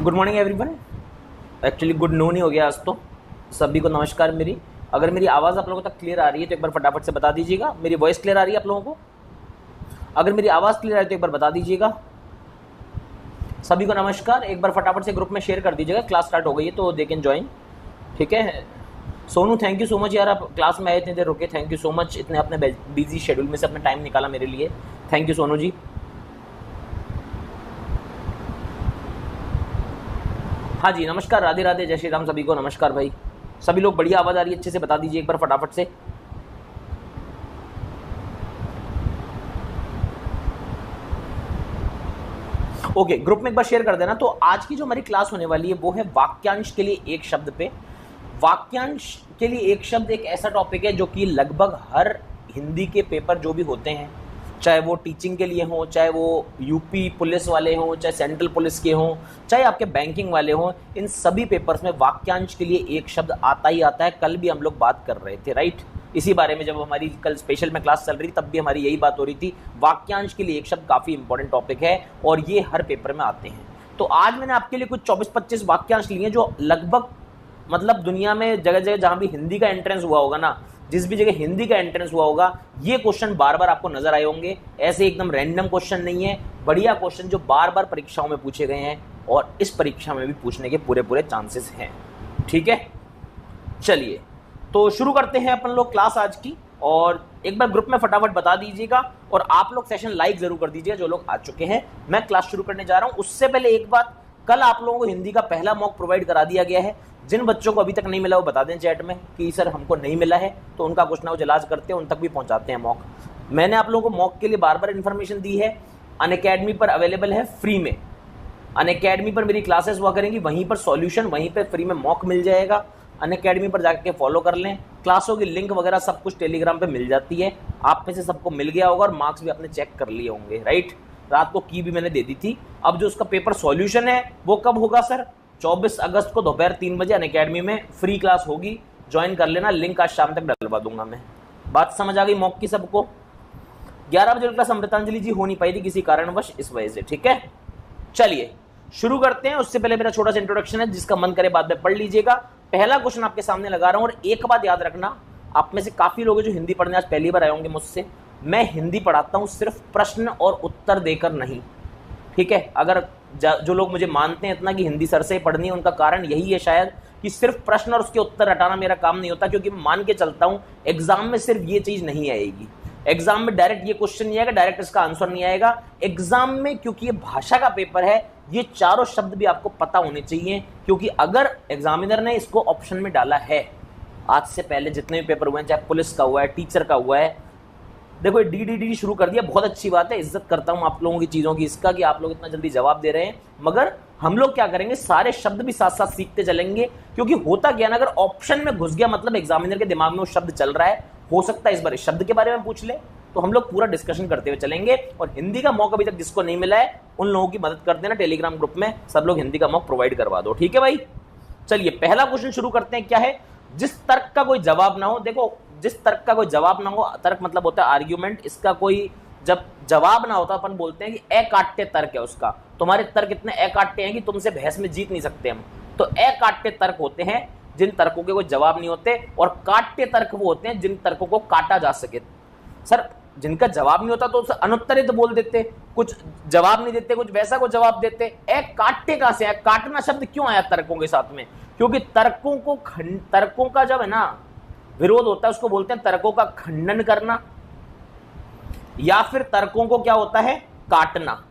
Good morning everyone. Actually good noon ही हो गया आज तो। सभी को नमस्कार। अगर मेरी आवाज़ आप लोगों तक क्लियर आ रही है तो एक बार फटाफट से बता दीजिएगा। मेरी वॉइस क्लियर आ रही है आप लोगों को? अगर मेरी आवाज़ क्लियर आ रही है तो एक बार बता दीजिएगा। सभी को नमस्कार। एक बार फटाफट से ग्रुप में शेयर कर दीजिएगा। क्लास स्टार्ट हो गई है तो दे कैन ज्वाइन। ठीक है Sonu, thank you so much यार, आप क्लास में आए इतनी देर रुके, थैंक यू सो मच। इतने अपने बिजी शेड्यूल में से अपना टाइम निकाला मेरे लिए, थैंक यू सोनू जी। हाँ जी नमस्कार, राधे राधे, जय श्री राम, सभी को नमस्कार भाई। सभी लोग बढ़िया, आवाज़ आ रही है अच्छे से बता दीजिए एक बार फटाफट से। ओके ग्रुप में एक बार शेयर कर देना। तो आज की जो हमारी क्लास होने वाली है वो है वाक्यांश के लिए एक शब्द पे। वाक्यांश के लिए एक शब्द एक ऐसा टॉपिक है जो कि लगभग हर हिंदी के पेपर जो भी होते हैं, चाहे वो टीचिंग के लिए हों, चाहे वो यूपी पुलिस वाले हों, चाहे सेंट्रल पुलिस के हों, चाहे आपके बैंकिंग वाले हों, इन सभी पेपर्स में वाक्यांश के लिए एक शब्द आता ही आता है। कल भी हम लोग बात कर रहे थे राइट, इसी बारे में। जब हमारी कल स्पेशल में क्लास चल रही थी तब भी हमारी यही बात हो रही थी। वाक्यांश के लिए एक शब्द काफ़ी इंपॉर्टेंट टॉपिक है और ये हर पेपर में आते हैं। तो आज मैंने आपके लिए कुछ 24-25 वाक्यांश लिए जो लगभग मतलब दुनिया में जगह जगह जहाँ भी हिंदी का एंट्रेंस हुआ होगा ना, जिस भी जगह हिंदी का एंट्रेंस हुआ होगा, ये क्वेश्चन बार बार आपको नजर आए होंगे। ऐसे एकदम रैंडम क्वेश्चन नहीं है, बढ़िया क्वेश्चन जो बार बार परीक्षाओं में पूछे गए हैं और इस परीक्षा में भी पूछने के पूरे पूरे चांसेस हैं। ठीक है चलिए तो शुरू करते हैं अपन लोग क्लास आज की। और एक बार ग्रुप में फटाफट बता दीजिएगा और आप लोग सेशन लाइक जरूर कर दीजिएगा जो लोग आ चुके हैं। मैं क्लास शुरू करने जा रहा हूं उससे पहले एक बात, कल आप लोगों को हिंदी का पहला मॉक प्रोवाइड करा दिया गया है। जिन बच्चों को अभी तक नहीं मिला वो बता दें चैट में कि सर हमको नहीं मिला है, तो उनका कुछ ना कुछ इलाज करते हैं, उन तक भी पहुंचाते हैं मॉक। मैंने आप लोगों को मॉक के लिए बार बार इन्फॉर्मेशन दी है। अनअकैडमी पर अवेलेबल है फ्री में। अनअकैडमी पर मेरी क्लासेस हुआ करेंगी, वहीं पर सॉल्यूशन, वहीं पर फ्री में मॉक मिल जाएगा। अनअकैडमी पर जाके फॉलो कर लें। क्लासों की लिंक वगैरह सब कुछ टेलीग्राम पे मिल जाती है। आप में से सबको मिल गया होगा और मार्क्स भी आपने चेक कर लिए होंगे राइट। रात को की भी मैंने दे दी थी। अब जो उसका पेपर सॉल्यूशन है वो कब होगा सर? 24 अगस्त को दोपहर 3 बजे अनअकैडमी में फ्री क्लास होगी, ज्वाइन कर लेना। लिंक आज शाम तक डलवा दूंगा मैं। बात समझ आ गई मॉक की सबको? 11 बजे क्लास अमृतांजलि जी हो नहीं पाई थी किसी कारणवश, इस वजह से। ठीक है चलिए शुरू करते हैं। उससे पहले मेरा छोटा सा इंट्रोडक्शन है, जिसका मन करे बाद में पढ़ लीजिएगा। पहला क्वेश्चन आपके सामने लगा रहा हूं और एक बात याद रखना, आप में से काफी लोग जो हिंदी पढ़ने आज पहली बार आए होंगे मुझसे, मैं हिंदी पढ़ाता हूं सिर्फ प्रश्न और उत्तर देकर नहीं। ठीक है, अगर जो लोग मुझे मानते हैं इतना कि हिंदी सर से पढ़नी है, उनका कारण यही है शायद कि सिर्फ प्रश्न और उसके उत्तर हटाना मेरा काम नहीं होता, क्योंकि मैं मान के चलता हूं एग्जाम में सिर्फ ये चीज नहीं आएगी। एग्जाम में डायरेक्ट ये क्वेश्चन नहीं आएगा, डायरेक्ट इसका आंसर नहीं आएगा एग्जाम में, क्योंकि ये भाषा का पेपर है। ये चारों शब्द भी आपको पता होने चाहिए, क्योंकि अगर एग्जामिनर ने इसको ऑप्शन में डाला है, आज से पहले जितने भी पेपर हुए हैं, चाहे पुलिस का हुआ है, टीचर का हुआ है, देखो डी शुरू कर दिया, बहुत अच्छी बात है, इज्जत करता हूं आप लोगों की चीज़ों की, इसका कि आप लोग इतना जल्दी जवाब दे रहे हैं। मगर हम लोग क्या करेंगे, सारे शब्द भी साथ साथ सीखते चलेंगे, क्योंकि होता क्या ना, अगर ऑप्शन में घुस गया मतलब एग्जामिनर के दिमाग में वो शब्द चल रहा है, हो सकता है इस बार इस शब्द के बारे में पूछ ले। तो हम लोग पूरा डिस्कशन करते हुए चलेंगे। और हिंदी का मॉक अभी तक जिसको नहीं मिला है उन लोगों की मदद कर देना, टेलीग्राम ग्रुप में सब लोग हिंदी का मॉक प्रोवाइड करवा दो। ठीक है भाई चलिए पहला क्वेश्चन शुरू करते हैं। क्या है? जिस तर्क का कोई जवाब ना हो, देखो जिस तर्क का कोई जवाब ना हो, तर्क मतलब होता है आर्ग्यूमेंट, इसका कोई जब जवाब ना होता अपन बोलते हैं कि अकाट्य तर्क है उसका। तुम्हारे तर्क इतने अकाट्य हैं कि तुमसे बहस में जीत नहीं सकते हम। तो अकाट्य तर्क होते हैं जिन तर्कों के कोई जवाब नहीं होते, और काट्य तर्क वो होते हैं जिन तर्कों को काटा जा सके। सर जिनका जवाब नहीं होता तो उसे अनुत्तरित बोल देते, कुछ जवाब नहीं देते, कुछ वैसा को जवाब देते। काट्य कहां से है? काटना शब्द क्यों आया तर्कों के साथ में? क्योंकि तर्कों का जब है ना विरोध होता है उसको बोलते हैं तर्कों का खंडन करना, या फिर तर्कों को क्या होता है, काटना।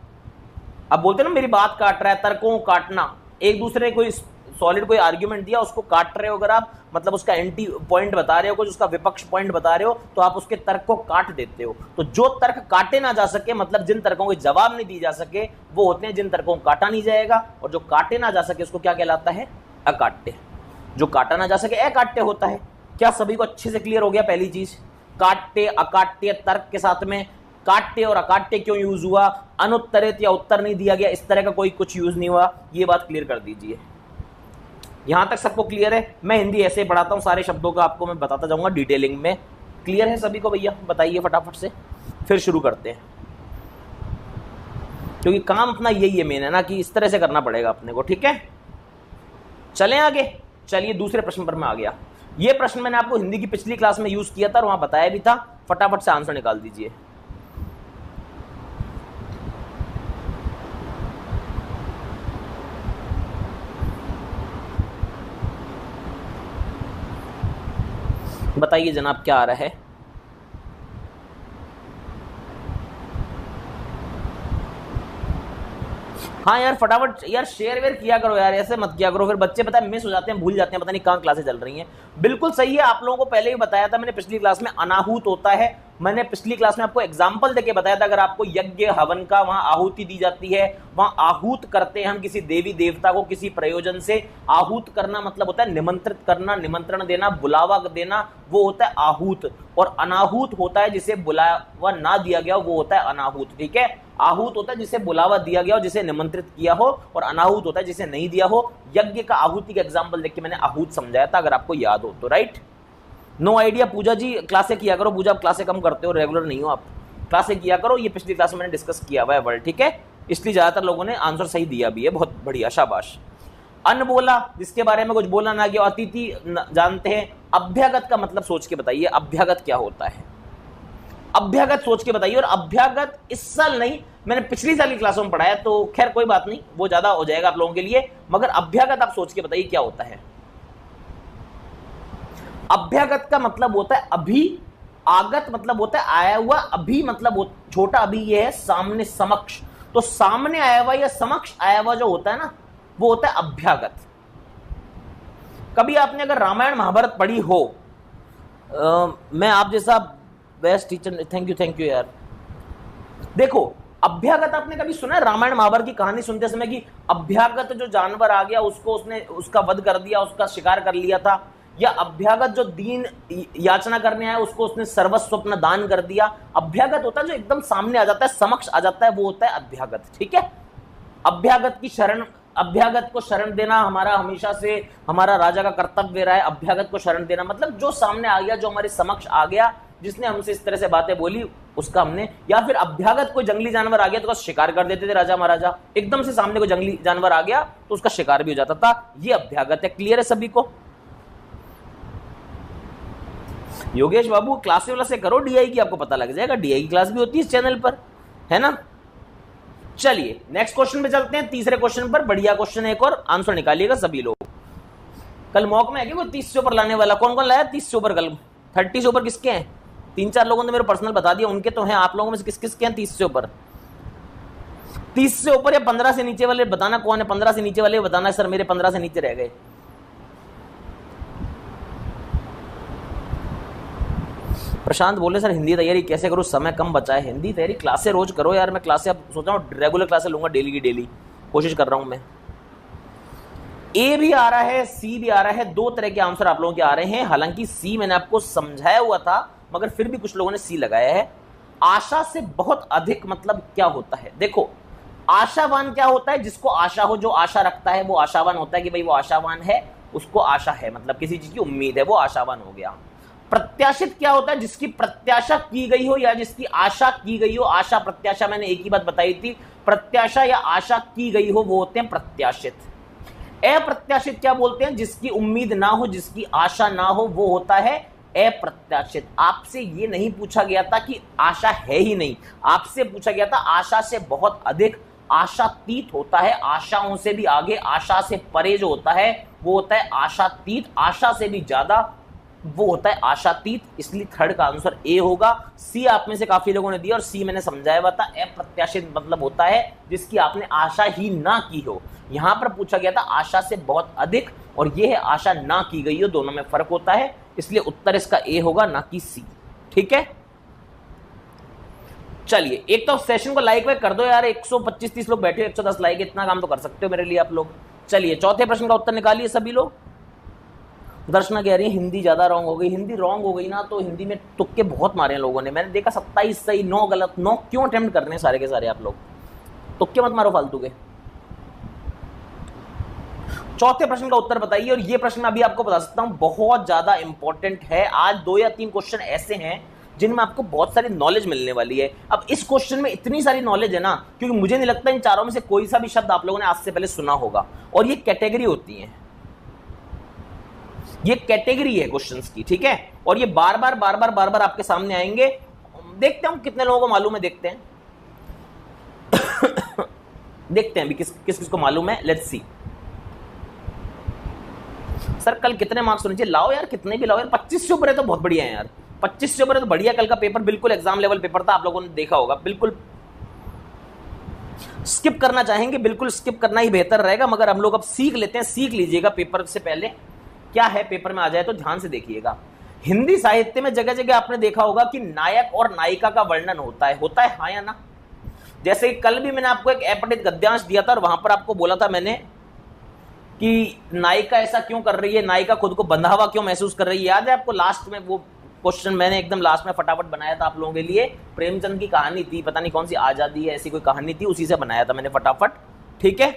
अब बोलते हैं ना मेरी बात काट रहा है, तर्कों को काटना। एक दूसरे कोई सॉलिड कोई आर्ग्यूमेंट दिया, उसको काट रहे हो अगर आप, मतलब उसका एंटी पॉइंट बता रहे हो, कुछ उसका विपक्ष पॉइंट बता रहे हो, तो आप उसके तर्क को काट देते हो। तो जो तर्क काटे ना जा सके, मतलब जिन तर्कों को जवाब नहीं दी जा सके, वो होते हैं जिन तर्कों को काटा नहीं जाएगा। और जो काटे ना जा सके उसको क्या कहलाता है? अकाट्य। जो काटा ना जा सके अकाट्य होता है। क्या सभी को अच्छे से क्लियर हो गया? पहली चीज, काट्य अकाट्य तर्क के साथ में काट्य और अकाट्य क्यों यूज हुआ, अनुत्तरित या उत्तर नहीं दिया गया, इस तरह का कोई कुछ यूज नहीं हुआ, ये बात क्लियर कर दीजिए। यहां तक सबको क्लियर है? मैं हिंदी ऐसे ही पढ़ाता हूं, सारे शब्दों का आपको मैं बताता जाऊंगा डिटेलिंग में। क्लियर है सभी को भैया? बताइए फटाफट से, फिर शुरू करते हैं। क्योंकि काम अपना यही है मेन, है ना, कि इस तरह से करना पड़ेगा अपने को। ठीक है, चलें आगे। चलिए दूसरे प्रश्न पर मैं आ गया। ये प्रश्न मैंने आपको हिंदी की पिछली क्लास में यूज किया था और वहां बताया भी था। फटाफट से आंसर निकाल दीजिए। बताइए जनाब क्या आ रहा है। हाँ यार फटाफट यार शेयर वेयर किया करो यार, ऐसे मत किया करो, फिर बच्चे पता है मिस हो जाते हैं, भूल जाते हैं, पता नहीं कहाँ क्लासेस चल रही हैं। बिल्कुल सही है, आप लोगों को पहले ही बताया था मैंने पिछली क्लास में, अनाहूत होता है। मैंने पिछली क्लास में आपको एग्जाम्पल देके बताया था, अगर आपको यज्ञ हवन का वहां आहुति दी जाती है, वहां आहूत करते हैं हम किसी देवी देवता को किसी प्रयोजन से। आहूत करना मतलब होता है निमंत्रित करना, निमंत्रण देना, बुलावा देना, वो होता है आहूत। और अनाहूत होता है जिसे बुलावा ना दिया गया वो होता है अनाहूत। ठीक है, आहूत होता है जिसे बुलावा दिया गया हो, जिसे निमंत्रित किया हो, और अनाहूत होता है जिसे नहीं दिया हो। यज्ञ का आहुति का एग्जाम्पल देख के मैंने आहूत समझाया था, अगर आपको याद हो तो। Right, no idea. Pooja ji क्लासे किया करो, पूजा आप क्लासे कम करते हो, रेगुलर नहीं हो आप, क्लासे किया करो। ये पिछली क्लास में मैंने डिस्कस किया हुआ है वर्ड। ठीक है, इसलिए ज्यादातर लोगों ने आंसर सही दिया भी है, बहुत बढ़िया, शाबाश। अन्न बोला, जिसके बारे में कुछ बोला ना गया। अतिथि जानते हैं। अभ्यागत का मतलब सोच के बताइए, अभ्यागत क्या होता है, अभ्यागत सोच के बताइए। और अभ्यागत इस साल नहीं, मैंने पिछली साल की क्लासों में पढ़ाया, तो खैर कोई बात नहीं, वो ज्यादा हो जाएगा आप लोगों के लिए, मगर अभ्यागत आप सोच के बताइए क्या होता है। अभ्यागत का मतलब होता है अभी, आगत मतलब होता है आया हुआ, अभी मतलब छोटा अभी ये है सामने समक्ष, तो सामने आया हुआ या समक्ष आया हुआ जो होता है ना, वो होता है अभ्यागत। कभी आपने अगर रामायण महाभारत पढ़ी हो, मैं आप जैसा बेस्ट टीचर, थैंक यू यार। देखो अभ्यागत आपने कभी सुना है रामायण महाभारत की कहानी सुनते समय कि अभ्यागत जो जानवर आ गया उसको उसने उसका वध कर दिया, उसका शिकार कर लिया था, या अभ्यागत जो दीन याचना करने आया उसको उसने सर्वस्व अपना दान कर दिया। अभ्यागत होता है जो एकदम सामने आ जाता है, समक्ष आ जाता है, वो होता है अभ्यागत। ठीक है, अभ्यागत की शरण, अभ्यागत को शरण देना हमारा हमेशा से हमारा राजा का कर्तव्य रहा है। अभ्यागत को शरण देना मतलब जो सामने आ गया, जो हमारे समक्ष आ गया, जिसने हमसे इस तरह से बातें बोली, उसका हमने, या फिर अभ्यागत कोई जंगली जानवर आ गया तो उसका शिकार कर देते थे राजा महाराजा, एकदम से सामने कोई जंगली जानवर आ गया तो उसका शिकार भी हो जाता था, ये अभ्यागत है। क्लियर है सभी को? योगेश बाबू क्लास वाला से करो डीआई की, आपको पता लग जाएगा, डीआई की क्लास भी होती है इस चैनल पर, है ना। चलिए नेक्स्ट क्वेश्चन पे चलते हैं, तीसरे क्वेश्चन पर। बढ़िया क्वेश्चन है एक और, आंसर निकालिएगा सभी लोग। कल मॉक में है कि वो 30 से ऊपर लाने वाला, कौन कौन लाया 30 से ऊपर? कल 30 से ऊपर किसके हैं? 3-4 लोगों ने मेरे पर्सनल बता दिया, उनके तो हैं। आप लोगों में से किस किस के हैं 30 से ऊपर? 30 से ऊपर या 15 से नीचे वाले बताना कौन है। 15 से नीचे वाले बताना सर मेरे 15 से नीचे रह गए। प्रशांत बोले सर हिंदी तैयारी कैसे करूं, समय कम बचा है। हिंदी तैयारी क्लासे रोज करो यार, मैं क्लासे अब सोच रहा हूँ रेगुलर क्लासे लूंगा, डेली की डेली कोशिश कर रहा हूं मैं। ए भी आ रहा है, सी भी आ रहा है, 2 तरह के आंसर आप लोगों के आ रहे हैं। हालांकि सी मैंने आपको समझाया हुआ था, मगर फिर भी कुछ लोगों ने सी लगाया है। आशा से बहुत अधिक मतलब क्या होता है? देखो आशावान क्या होता है? जिसको आशा हो, जो आशा रखता है वो आशावान होता है कि भाई वो आशावान है, उसको आशा है, मतलब किसी चीज की उम्मीद है, वो आशावान हो गया। प्रत्याशित क्या होता है? जिसकी प्रत्याशा की गई हो या जिसकी आशा की गई हो। आशा प्रत्याशा मैंने एक ही बात बताई थी, प्रत्याशा या आशा की गई हो वो होते हैं प्रत्याशित। अप्रत्याशित क्या बोलते हैं? जिसकी उम्मीद ना हो, जिसकी आशा ना हो, वो होता है अप्रत्याशित। आपसे ये नहीं पूछा गया था कि आशा है ही नहीं, आपसे पूछा गया था आशा से बहुत अधिक, आशातीत होता है, आशाओं से भी आगे, आशा से परे जो होता है वो होता है आशातीत, आशा से भी ज्यादा वो होता है आशातीत। इसलिए थर्ड का आंसर ए होगा। सी आप में से काफी लोगों ने दिया और सी मैंने समझाया हुआ था। अप्रत्याशित मतलब होता है जिसकी आपने आशा ही ना की हो। यहां पर पूछा गया था आशा से बहुत अधिक, और यह है आशा ना की गई हो, दोनों में फर्क होता है, इसलिए उत्तर इसका ए होगा ना कि सी। ठीक है, चलिए एक तो सेशन को लाइक वाइक कर दो यार, 125-30 लोग बैठे, 110 लाइक, इतना काम तो कर सकते हो मेरे लिए आप लोग। चलिए चौथे प्रश्न का उत्तर निकालिए सभी लोग। दर्शना कह रही है हिंदी ज्यादा रॉन्ग हो गई। हिंदी रॉन्ग हो गई ना तो हिंदी में तुक्के बहुत मारे हैं लोगों ने, मैंने देखा 27 सही 9 गलत। 9 क्यों अटेम्प्ट कर रहे हैं सारे के सारे आप लोग? तुक्के मत मारो फालतू के। चौथे प्रश्न का उत्तर बताइए, और ये प्रश्न अभी आपको बता सकता हूं बहुत ज्यादा इंपॉर्टेंट है। आज 2 या 3 क्वेश्चन ऐसे हैं जिनमें आपको बहुत सारी नॉलेज मिलने वाली है। अब इस क्वेश्चन में इतनी सारी नॉलेज है ना, क्योंकि मुझे नहीं लगता इन चारों में से कोई सा भी शब्द आप लोगों ने आज से पहले सुना होगा, और ये कैटेगरी होती है, ये कैटेगरी है क्वेश्चंस की, ठीक है। और ये बार बार आपके सामने आएंगे। देखते हैं कितने लोगों को मालूम है, देखते हैं देखते हैं भी किस को मालूम है। Let's see. सर कल कितने मार्क्स होने चाहिए? लाओ यार, कितने भी लाओ यार, 25 से ऊपर है तो बहुत बढ़िया है यार, 25 से ऊपर है तो बढ़िया। कल का पेपर बिल्कुल एग्जाम लेवल पेपर था, आप लोगों ने देखा होगा। बिल्कुल स्किप करना चाहेंगे, बिल्कुल स्किप करना ही बेहतर रहेगा, मगर हम लोग अब सीख लेते हैं। सीख लीजिएगा पेपर से पहले क्या है, पेपर में आ जाए तो ध्यान से देखिएगा। हिंदी साहित्य में जगह जगह आपने देखा होगा कि नायक और नायिका का वर्णन होता है हाँ या ना? जैसे कल भी मैंने आपको एक अपठित गद्यांश दिया था और वहां पर आपको बोला था मैंने कि नायिका ऐसा क्यों कर रही है, नायिका खुद को बंधा हुआ क्यों महसूस कर रही है। याद है आपको? लास्ट में वो क्वेश्चन मैंने एकदम लास्ट में फटाफट बनाया था आप लोगों के लिए। प्रेमचंद की कहानी थी, पता नहीं कौन सी आजादी है, ऐसी कोई कहानी थी, उसी से बनाया था मैंने फटाफट, ठीक है।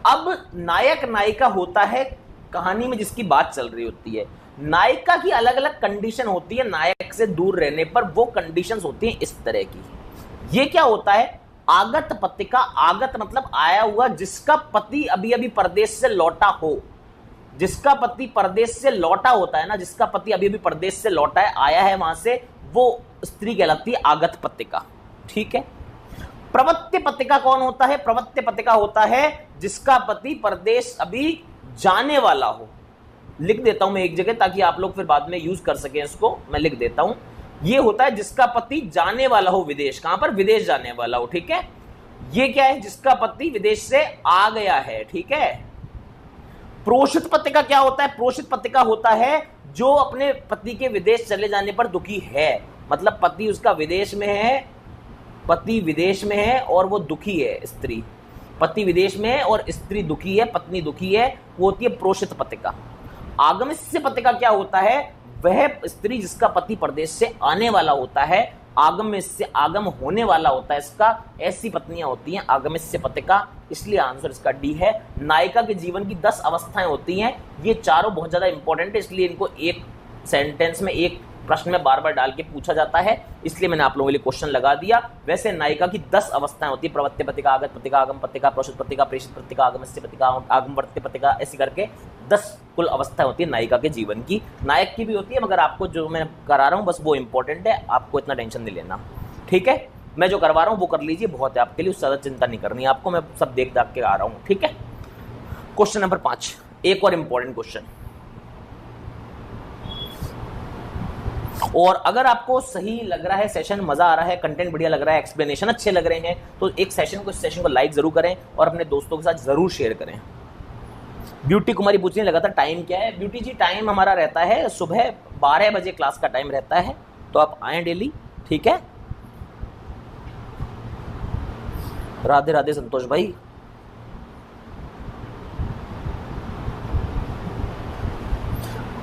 अब नायक नायिका होता है कहानी में जिसकी बात चल रही होती है। नायिका की अलग अलग कंडीशन होती है नायक से दूर रहने पर, वो कंडीशंस होती हैं इस तरह की। ये क्या होता है? आगत पतिका। आगत मतलब आया हुआ, जिसका पति अभी अभी परदेश से लौटा हो। जिसका पति परदेश से लौटा होता है ना, जिसका पति अभी अभी परदेश से लौटा है, आया है वहां से, वो स्त्री कहलाती है आगत पतिका, ठीक है। प्रवत्य पतिका कौन होता है? प्रवत्य पतिका होता है जिसका पति परदेश अभी जाने वाला हो। लिख देता हूं मैं एक जगह ताकि आप लोग फिर बाद में यूज कर सकें इसको। मैं लिख देता हूं, ये होता है जिसका पति जाने वाला हो विदेश। कहां पर? विदेश जाने वाला हो, ठीक है। ये क्या है? जिसका पति विदेश से आ गया है, ठीक है। प्रोषित पतिका क्या होता है? प्रोषित पतिका होता है जो अपने पति के विदेश चले जाने पर दुखी है। मतलब पति उसका विदेश में है, पति विदेश में है और वो दुखी है। स्त्री, पति विदेश में है और स्त्री दुखी है, पत्नी दुखी है, वो होती है प्रोषित पतिका। आगमस्य पतिका क्या होता है? वह स्त्री जिसका पति परदेश से आने वाला होता है, आगमस्य आगम होने वाला होता है इसका, ऐसी पत्नियां होती हैं आगमस्य पतिका। इसलिए आंसर इसका डी है। नायिका के जीवन की 10 अवस्थाएं होती हैं, ये चारों बहुत ज्यादा इंपॉर्टेंट है, इसलिए इनको एक सेंटेंस में, एक प्रश्न में बार बार डाल के पूछा जाता है, इसलिए मैंने आप लोगों के लिए क्वेश्चन लगा दिया। वैसे नायिका की 10 अवस्थाएं होती है, प्रवत्य पतिका, आगत पतिका, आगम पतिका, प्रोषित पतिका, प्रेषित पतिका, आगमस्य पतिका, आगमवर्त्य पतिका, ऐसी करके 10 कुल अवस्थाएं होती है नायिका के जीवन की। नायक की भी होती है, मगर आपको जो मैं करा रहा हूं बस वो इंपॉर्टेंट है, आपको इतना टेंशन नहीं लेना, ठीक है। मैं जो करवा रहा हूं वो कर लीजिए, बहुत है आपके लिए, उससे ज्यादा चिंता नहीं करनी आपको, मैं सब देख दाख के आ रहा हूं, ठीक है। क्वेश्चन नंबर 5, एक और इंपॉर्टेंट क्वेश्चन। और अगर आपको सही लग रहा है सेशन, मजा आ रहा है, कंटेंट बढ़िया लग रहा है, एक्सप्लेनेशन अच्छे लग रहे हैं, तो एक सेशन को लाइक जरूर करें और अपने दोस्तों के साथ जरूर शेयर करें। ब्यूटी कुमारी पूछने लगा था टाइम क्या है। ब्यूटी जी टाइम हमारा रहता है सुबह 12 बजे क्लास का टाइम रहता है, तो आप आए डेली, ठीक है। राधे राधे संतोष भाई।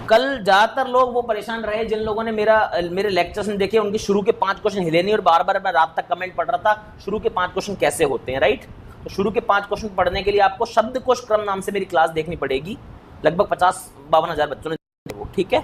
कल ज्यादातर लोग वो परेशान रहे जिन लोगों ने मेरे लेक्चर्स में देखे, उनके शुरू के 5 क्वेश्चन हिले नहीं, और बार बार मैं रात तक कमेंट पढ़ रहा था शुरू के 5 क्वेश्चन कैसे होते हैं, राइट। तो शुरू के 5 क्वेश्चन पढ़ने के लिए आपको शब्दकोश क्रम नाम से मेरी क्लास देखनी पड़ेगी। लगभग 50-52 हजार बच्चों ने वो, ठीक है।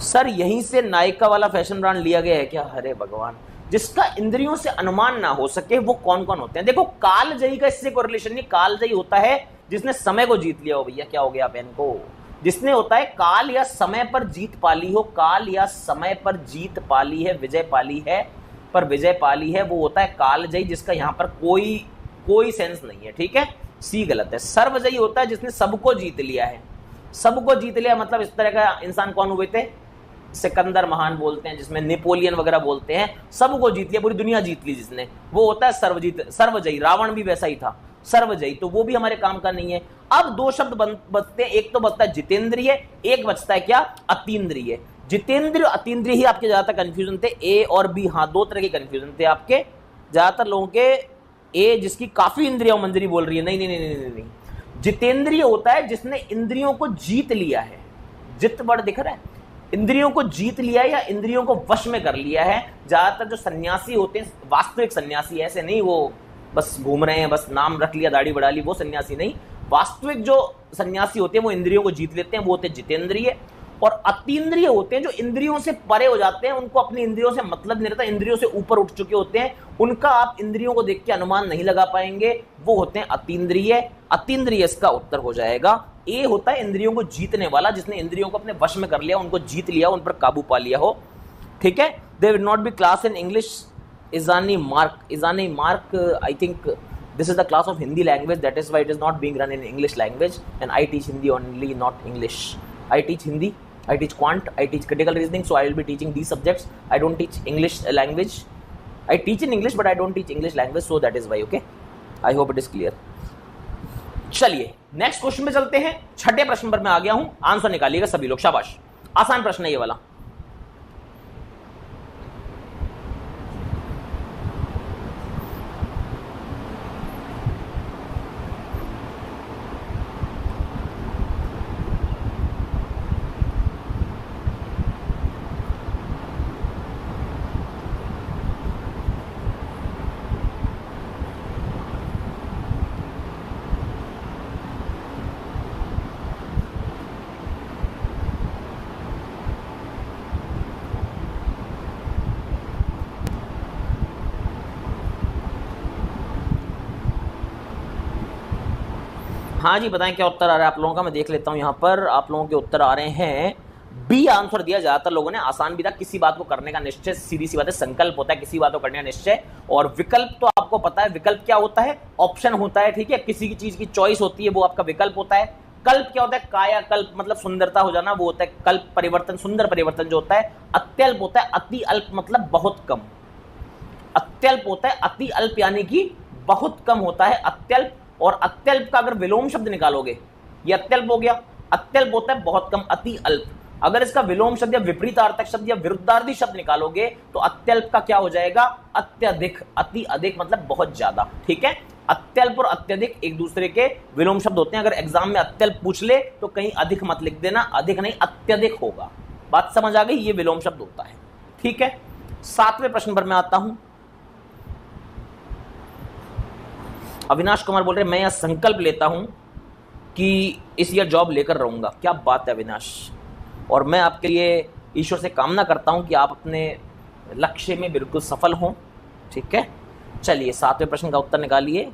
सर यहीं से नायिका वाला फैशन ब्रांड लिया गया है क्या? अरे भगवान, जिसका इंद्रियों से अनुमान ना हो सके वो कौन कौन होते हैं? देखो कालजयी का इससे कोई रिलेशन नहीं। कालजयी होता है जिसने समय को जीत लिया हो। भैया क्या हो गया पेन को? जिसने होता है काल या समय पर जीत पाली हो, काल या समय पर जीत पाली है, विजय पाली है, पर विजय पाली है, वो होता है कालजयी, जिसका यहां पर कोई सेंस नहीं है, ठीक है। सी गलत है। सर्वजयी होता है जिसने सबको जीत लिया है। सबको जीत लिया मतलब इस तरह का इंसान कौन हुए थे? सिकंदर महान बोलते हैं, जिसमें नेपोलियन वगैरह बोलते हैं, सबको जीत लिया, पूरी दुनिया जीत ली जिसने, वो होता है सर्वजयी। रावण भी वैसा ही था, सर्वजयी, तो वो भी हमारे काम का नहीं है। अब 2 शब्द बचते हैं, एक तो बचता है जितेंद्रिय, एक बचता है क्या? अतीन्द्रिय। जितेंद्रिय अतीन्द्रिय ही आपके ज्यादातर कंफ्यूजन थे, ए और बी, हाँ 2 तरह के कंफ्यूजन थे आपके ज्यादातर लोगों के। ए जिसकी काफी इंद्रियों मंजरी बोल रही है, नहीं। जितेंद्रिय होता है जिसने इंद्रियों को जीत लिया है। जित वर्ड दिख रहा है, इंद्रियों को जीत लिया है या इंद्रियों को वश में कर लिया है। ज्यादातर जो सन्यासी होते हैं, वास्तविक सन्यासी, ऐसे नहीं वो बस घूम रहे हैं, बस नाम रख लिया, दाढ़ी बढ़ा ली, वो सन्यासी नहीं। वास्तविक जो सन्यासी होते हैं वो इंद्रियों को जीत लेते हैं, वो होते हैं जितेंद्रिय। और अतीन्द्रिय होते हैं जो इंद्रियों से परे हो जाते हैं, उनको अपनी इंद्रियों से मतलब नहीं रहता, इंद्रियों से ऊपर उठ चुके होते हैं, उनका आप इंद्रियों को देख के अनुमान नहीं लगा पाएंगे, वो होते हैं अतीन्द्रिय। अतीन्द्रिय इसका उत्तर हो जाएगा। ए होता है इंद्रियों को जीतने वाला, जिसने इंद्रियों को अपने वश में कर लिया, उनको जीत लिया, उन पर काबू पा लिया हो। ठीक है, there will not be class in English Izani Mark, I think this is the class of Hindi language, that is why it is not being run in English language, and I teach Hindi only, not English. I teach Hindi, I teach quant, I teach critical reasoning, so I will be teaching these subjects. I don't teach English language. I teach in English but I don't teach English language, so that is why. Okay, I hope it is clear. चलिए next question में चलते हैं। छठे प्रश्न पर मैं आ गया हूं, आंसर निकालिएगा सभी लोग, शाबाश। आसान प्रश्न है ये वाला। हाँ जी, बताएं क्या उत्तर आ रहा है आप लोगों का। मैं देख लेता हूं यहां पर आप लोगों के उत्तर आ रहे हैं। बी आंसर दिया ज्यादातर लोगों ने। आसान भी था, किसी बात को करने का निश्चय, सीधी सी बात है, संकल्प होता है किसी बात को करने का निश्चय। और विकल्प तो आपको पता है, विकल्प क्या होता है, ऑप्शन होता है। ठीक है, किसी की चीज की चॉइस होती है, वो आपका विकल्प होता है। कल्प क्या होता है, कायाकल्प मतलब सुंदरता हो जाना, वो होता है कल्प, परिवर्तन, सुंदर परिवर्तन जो होता है। अत्यल्प होता है अति अल्प मतलब बहुत कम। अत्यल्प होता है अति अल्प यानी कि बहुत कम होता है अत्यल्प। और अत्यल्प का अगर विलोम शब्द निकालोगे, ये अत्यल्प हो गया। अत्यल्प होता है बहुत कम, अति अल्प। अगर इसका विलोम शब्द या विपरीतार्थक शब्द या विरुद्धार्थी शब्द निकालोगे तो अत्यल्प का क्या हो जाएगा, अत्यधिक। अति अधिक मतलब बहुत ज्यादा। ठीक है, अत्यल्प और अत्यधिक एक दूसरे के विलोम शब्द होते हैं। अगर एग्जाम में अत्यल्प पूछ ले तो कहीं अधिक मत लिख देना, अधिक नहीं अत्यधिक होगा। बात समझ आ गई, ये विलोम शब्द होता है। ठीक है, सातवें प्रश्न पर मैं आता हूं। अविनाश कुमार बोल रहे मैं यह संकल्प लेता हूं कि इस ईयर जॉब लेकर रहूंगा। क्या बात है अविनाश, और मैं आपके लिए ईश्वर से कामना करता हूं कि आप अपने लक्ष्य में बिल्कुल सफल हों। ठीक है, चलिए सातवें प्रश्न का उत्तर निकालिए।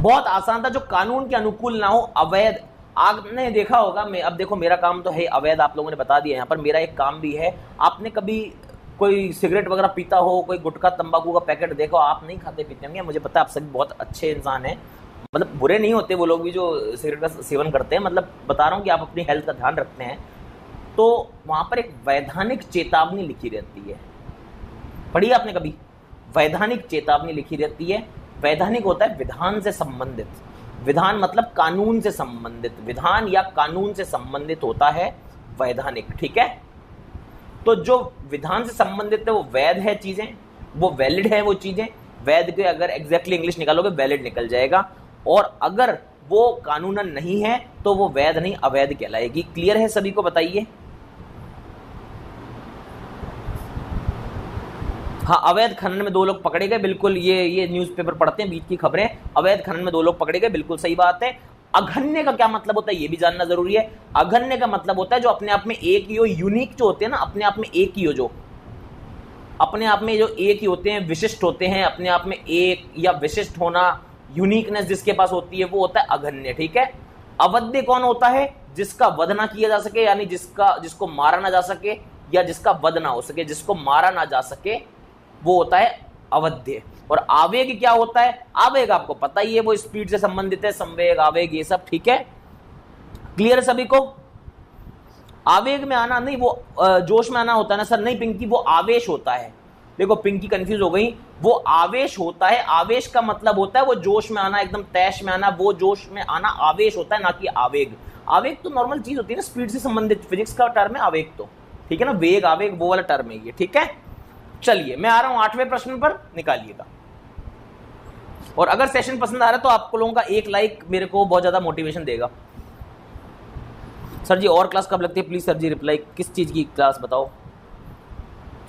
बहुत आसान था, जो कानून के अनुकूल ना हो, अवैध। आपने देखा होगा, मैं अब देखो मेरा काम तो है अवैध, आप लोगों ने बता दिया। यहाँ पर मेरा एक काम भी है। आपने कभी कोई सिगरेट वगैरह पीता हो, कोई गुटखा तंबाकू का पैकेट देखो, आप नहीं खाते पीते होंगे, मुझे पता है आप सभी बहुत अच्छे इंसान हैं, मतलब बुरे नहीं होते वो लोग भी जो सिगरेट का सेवन करते हैं, मतलब बता रहा हूँ कि आप अपनी हेल्थ का ध्यान रखते हैं। तो वहाँ पर एक वैधानिक चेतावनी लिखी रहती है, पढ़ी आपने कभी? वैधानिक चेतावनी लिखी रहती है। वैधानिक होता है विधान से संबंधित, विधान मतलब कानून से संबंधित, विधान या कानून से संबंधित होता है वैधानिक। ठीक है, तो जो विधान से संबंधित है वो वैध है चीजें, वो वैलिड है वो चीजें। वैध के अगर एग्जैक्टली इंग्लिश निकालोगे वैलिड निकल जाएगा, और अगर वो कानूनन नहीं है तो वो वैध नहीं अवैध कहलाएगी। क्लियर है सभी को? बताइए। हाँ, अवैध खनन में 2 लोग पकड़े गए, बिल्कुल। ये न्यूज़पेपर पढ़ते हैं, बीच की खबरें। अवैध खनन में 2 लोग पकड़े गए, बिल्कुल सही बात है। अघन्य का क्या मतलब होता है ये भी जानना जरूरी है। अघन्य का मतलब होता है जो अपने आप में एक ही हो, यूनिक जो होते हैं ना, अपने आप में एक ही हो, जो अपने आप में जो एक ही होते हैं, विशिष्ट होते हैं, अपने आप में एक या विशिष्ट होना, यूनिकनेस जिसके पास होती है, वो होता है अघन्य। ठीक है, अवध्य कौन होता है? जिसका वध ना किया जा सके, यानी जिसको मारा ना जा सके, या जिसका वध ना हो सके, जिसको मारा ना जा सके, वो होता है अवध्य। और आवेग क्या होता है? आवेग आपको पता ही है, वो स्पीड से संबंधित है, संवेग, आवेग, ये सब। ठीक है, क्लियर है सभी को? आवेग में आना नहीं, वो जोश में आना होता है ना सर? नहीं पिंकी, वो आवेश होता है। देखो पिंकी कंफ्यूज हो गई, वो आवेश होता है। आवेश का मतलब होता है वो जोश में आना, एकदम तैश में आना, वो जोश में आना आवेश होता है, ना कि आवेग। आवेग तो नॉर्मल चीज होती है ना, स्पीड से संबंधित, फिजिक्स का टर्म है आवेग तो। ठीक है ना, वेग आवेग वो वाला टर्म है ये। ठीक है, चलिए मैं आ रहा हूं 8वें प्रश्न पर, निकालिएगा। और अगर सेशन पसंद आ रहा है तो आप लोगों का एक लाइक मेरे को बहुत ज्यादा मोटिवेशन देगा। सर जी और क्लास कब लगती है? प्लीज सर जी रिप्लाई, किस चीज की क्लास बताओ?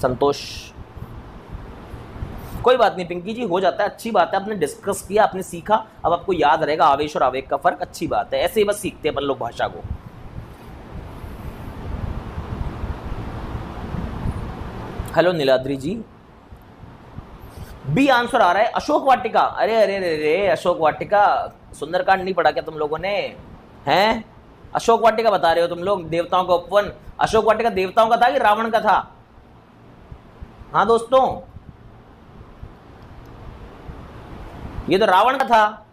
संतोष कोई बात नहीं पिंकी जी, हो जाता है, अच्छी बात है, आपने डिस्कस किया, आपने सीखा, अब आपको याद रहेगा आवेश और आवेग का फर्क, अच्छी बात है, ऐसे ही बस सीखते हैं अपन लोग भाषा को। हेलो नीलाद्री जी, बी आंसर आ रहा है अशोक वाटिका। अरे अरे अरे अरे, अशोक वाटिका, सुंदरकांड नहीं पढ़ा क्या तुम लोगों ने? हैं, अशोक वाटिका बता रहे हो तुम लोग, देवताओं का उपवन। अशोक वाटिका देवताओं का था कि रावण का था? हाँ दोस्तों, ये तो रावण का था।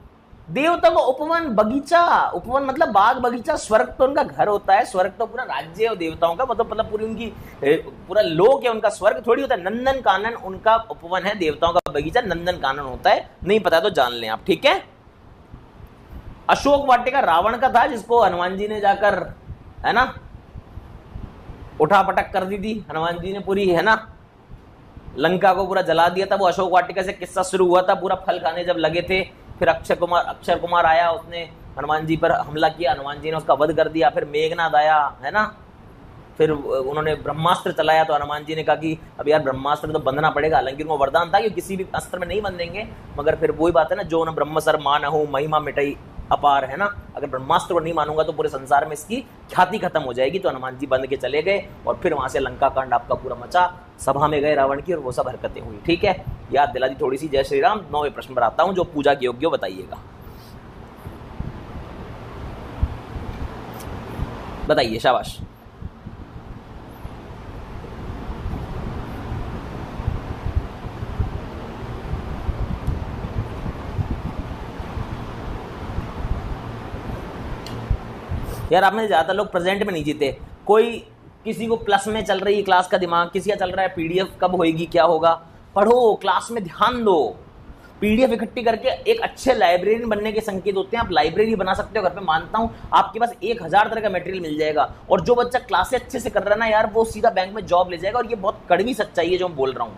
देवता को उपवन, बगीचा, उपवन मतलब बाग बगीचा, स्वर्ग तो उनका घर होता है, स्वर्ग तो पूरा राज्य है देवताओं का, मतलब पूरी उनकी पूरा लोक है उनका, स्वर्ग थोड़ी होता है। नंदन कानन उनका उपवन है, देवताओं का बगीचा नंदन कानन होता है, नहीं पता तो जान लें आप, ठीक है। अशोक वाटिका रावण का था, जिसको हनुमान जी ने जाकर, है ना, उठा पटक कर दी थी हनुमान जी ने पूरी, है ना, लंका को पूरा जला दिया था। वो अशोक वाटिका से किस्सा शुरू हुआ था, पूरा फल खाने जब लगे थे, फिर अक्षर कुमार आया, उसने हनुमान जी पर हमला किया, हनुमान जी ने उसका वध कर दिया। फिर मेघनाद आया, है ना, फिर उन्होंने ब्रह्मास्त्र चलाया, तो हनुमान जी ने कहा कि अब यार ब्रह्मास्त्र तो बंधना पड़ेगा, हालांकि उनको वरदान था कि किसी भी अस्त्र में नहीं बंधेंगे, मगर फिर वही बात है ना, जो न ब्रह्मसर मानहु महिमा मिटई अपार, है ना, अगर ब्रह्मास्त्र को नहीं मानूंगा तो पूरे संसार में इसकी ख्याति खत्म हो जाएगी। तो हनुमान जी बंध के चले गए और फिर वहां से लंका कांड आपका पूरा मचा, सभा में गए रावण की और वो सब हरकतें हुई, ठीक है, याद दिला दी थोड़ी सी। जय श्री राम। 9वें प्रश्न पर आता हूं, जो पूजा के योग्य हो बताइएगा, बताइए, शाबाश। यार आपने ज्यादातर लोग प्रेजेंट में नहीं जीते, कोई किसी को प्लस में चल रही है क्लास का दिमाग, किसी का चल रहा है पीडीएफ कब होएगी क्या होगा, पढ़ो, क्लास में ध्यान दो। पीडीएफ इकट्ठी करके एक अच्छे लाइब्रेरियन बनने के संकेत होते हैं, आप लाइब्रेरी बना सकते हो घर पे, मानता हूं आपके पास 1000 तरह का मटेरियल मिल जाएगा, और जो बच्चा क्लासे अच्छे से कर रहा है ना यार, वो सीधा बैंक में जॉब ले जाएगा। और ये बहुत कड़वी सच्चाई है जो मैं बोल रहा हूँ,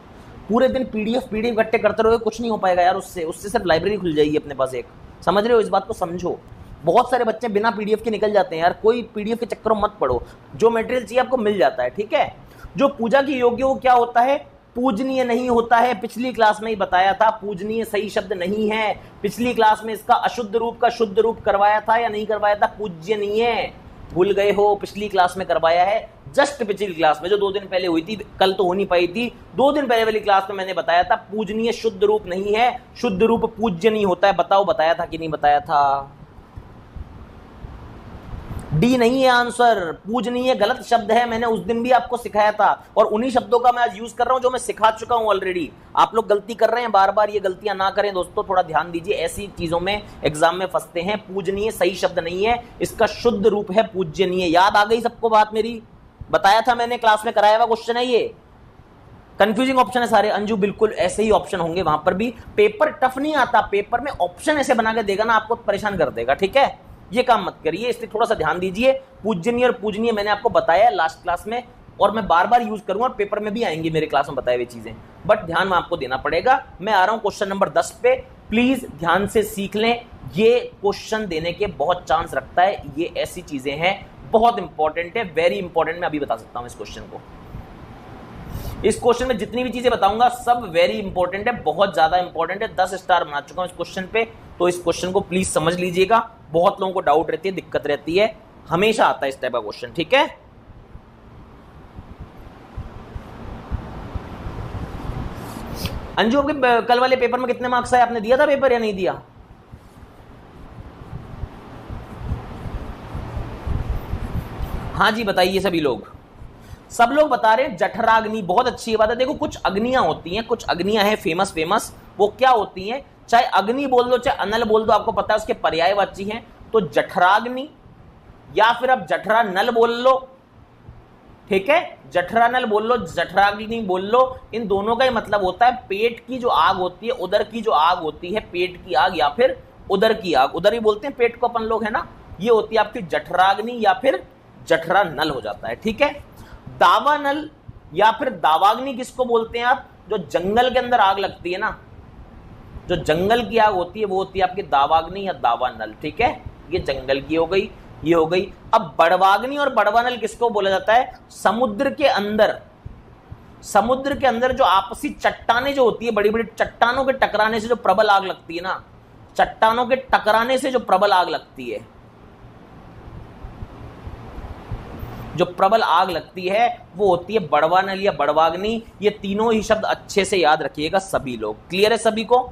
पूरे दिन पीडीएफ इकट्ठे करते रहोगे, कुछ नहीं हो पाएगा यार, उससे सिर्फ लाइब्रेरी खुल जाएगी अपने पास एक, समझ रहे हो, इस बात को समझो। बहुत सारे बच्चे बिना पीडीएफ के निकल जाते हैं यार, कोई पीडीएफ के चक्करों मत पढ़ो, जो मटेरियल चाहिए आपको मिल जाता है, ठीक है। जो पूजा की योग्य वो क्या होता है? पूजनीय नहीं होता है, पिछली क्लास में ही बताया था, पूजनीय सही शब्द नहीं है, पिछली क्लास में इसका अशुद्ध रूप का शुद्ध रूप करवाया था या नहीं करवाया था? पूज्यनीय, भूल गए हो, पिछली क्लास में करवाया है, जस्ट पिछली क्लास में जो 2 दिन पहले हुई थी, कल तो हो नहीं पाई थी, 2 दिन पहले वाली क्लास में मैंने बताया था, पूजनीय शुद्ध रूप नहीं है, शुद्ध रूप पूज्यनीय होता है। बताओ बताया था कि नहीं बताया था? डी नहीं है आंसर, पूजनीय गलत शब्द है, मैंने उस दिन भी आपको सिखाया था, और उन्हीं शब्दों का मैं आज यूज कर रहा हूं जो मैं सिखा चुका हूं ऑलरेडी। आप लोग गलती कर रहे हैं, बार बार ये गलतियां ना करें दोस्तों, थोड़ा ध्यान दीजिए, ऐसी चीजों में एग्जाम में फंसते हैं। पूजनीय सही शब्द नहीं है, इसका शुद्ध रूप है पूजनीय। याद आ गई सबको बात मेरी? बताया था मैंने, क्लास में कराया हुआ क्वेश्चन है ये, कंफ्यूजिंग ऑप्शन है सारे। अंजू बिल्कुल ऐसे ही ऑप्शन होंगे वहां पर भी, पेपर टफ नहीं आता, पेपर में ऑप्शन ऐसे बना के देगा ना, आपको परेशान कर देगा, ठीक है, ये काम मत करिए, इसलिए थोड़ा सा ध्यान दीजिए। पूजनीय और पूजनीय मैंने आपको बताया लास्ट क्लास में, और मैं बार बार यूज करूंगा, और पेपर में भी आएंगी मेरे क्लास में बताए हुए चीजें, बट ध्यान में आपको देना पड़ेगा। मैं आ रहा हूं क्वेश्चन नंबर 10 पे, प्लीज ध्यान से सीख लें, ये क्वेश्चन देने के बहुत चांस रखता है, ये ऐसी चीजें हैं, बहुत इंपॉर्टेंट है, वेरी इंपॉर्टेंट, मैं अभी बता सकता हूं इस क्वेश्चन को। इस क्वेश्चन में जितनी भी चीजें बताऊंगा सब वेरी इंपॉर्टेंट है, बहुत ज्यादा इंपॉर्टेंट है, 10 स्टार बना चुका हूं इस क्वेश्चन पे, तो इस क्वेश्चन को प्लीज समझ लीजिएगा। बहुत लोगों को डाउट रहती है, दिक्कत रहती है, हमेशा आता है इस टाइप का क्वेश्चन, ठीक है। अंजू आपके कल वाले पेपर में कितने मार्क्स आए? आपने दिया था पेपर या नहीं दिया? हाँ जी बताइए सभी लोग, सब लोग बता रहे हैं जठराग्नि, बहुत अच्छी बात है। देखो कुछ अग्नियां होती हैं, कुछ अग्नियां हैं फेमस, वो क्या होती हैं, चाहे अग्नि बोल दो चाहे अनल बोल दो, आपको पता है उसके पर्यायवाची हैं, तो जठराग्नि या फिर आप जठरा नल बोल लो, ठीक है, जठरानल बोल लो, जठराग्नि बोल लो, इन दोनों का ही मतलब होता है पेट की जो आग होती है, उदर की जो आग होती है, पेट की आग या फिर उदर की आग, उदर ही बोलते हैं पेट को अपन लोग, है ना, ये होती है आपकी जठराग्नि या फिर जठरानल हो जाता है, ठीक है। दावानल या फिर दावाग्नि किसको बोलते हैं आप? जो जंगल के अंदर आग लगती है ना, जो जंगल की आग होती है वो होती है आपकी दावाग्नि या दावानल, ठीक है, ये जंगल की हो गई, ये हो गई। अब बड़वाग्नि और बड़वानल किसको बोला जाता है? समुद्र के अंदर समुद्र के अंदर जो आपसी चट्टाने जो होती है, बड़ी बड़ी चट्टानों के टकराने से जो प्रबल आग लगती है ना, चट्टानों के टकराने से जो प्रबल आग लगती है, जो प्रबल आग लगती है वो होती है बड़वानल या बड़वाग्नि। ये तीनों ही शब्द अच्छे से याद रखिएगा सभी लोग। क्लियर है सभी को?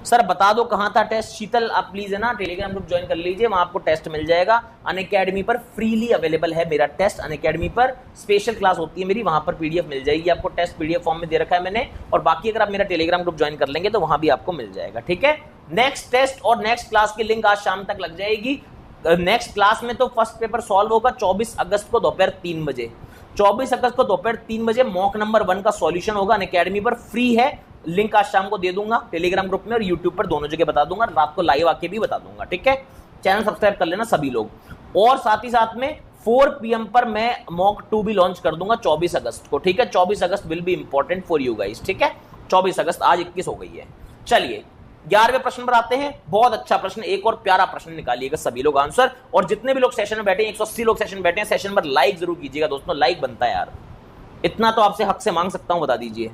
सर बता दो कहां था टेस्ट। शीतल आप प्लीज है ना टेलीग्राम ग्रुप ज्वाइन कर लीजिए, वहां आपको टेस्ट मिल जाएगा। अनअकैडमी पर फ्रीली अवेलेबल है मेरा टेस्ट। अनअकैडमी पर स्पेशल क्लास होती है मेरी, वहां पर पीडीएफ मिल जाएगी आपको। टेस्ट पीडीएफ फॉर्म में दे रखा है मैंने, और बाकी अगर आप मेरा टेलीग्राम ग्रुप ज्वाइन कर लेंगे तो वहां भी आपको मिल जाएगा। ठीक है, नेक्स्ट टेस्ट और नेक्स्ट क्लास की लिंक आज शाम तक लग जाएगी। नेक्स्ट क्लास में तो फर्स्ट पेपर सॉल्व होगा 24 अगस्त को दोपहर 3 बजे। 24 अगस्त को दोपहर 3 बजे मॉक नंबर 1 का सॉल्यूशन होगा। अनअकैडमी पर फ्री है, लिंक आज शाम को दे दूंगा टेलीग्राम ग्रुप में और यूट्यूब पर दोनों जगह बता दूंगा, रात को लाइव आके भी बता दूंगा। ठीक है, चैनल सब्सक्राइब कर लेना सभी लोग। और साथ ही साथ में 4 PM पर मैं मॉक 2 भी लॉन्च कर दूंगा 24 अगस्त को। ठीक है, 24 अगस्त will be important for you guys. ठीक है, 24 अगस्त, आज 21 हो गई है। चलिए 11वें प्रश्न पर आते हैं। बहुत अच्छा प्रश्न, एक और प्यारा प्रश्न निकालिएगा सभी लोग आंसर। और जितने भी लोग सेशन में बैठे हैं, 180 लोग सेशन में बैठे हैं, सेशन पर लाइक जरूर कीजिएगा दोस्तों, लाइक बनता है यार, इतना तो आपसे हक से मांग सकता हूं, बता दीजिए।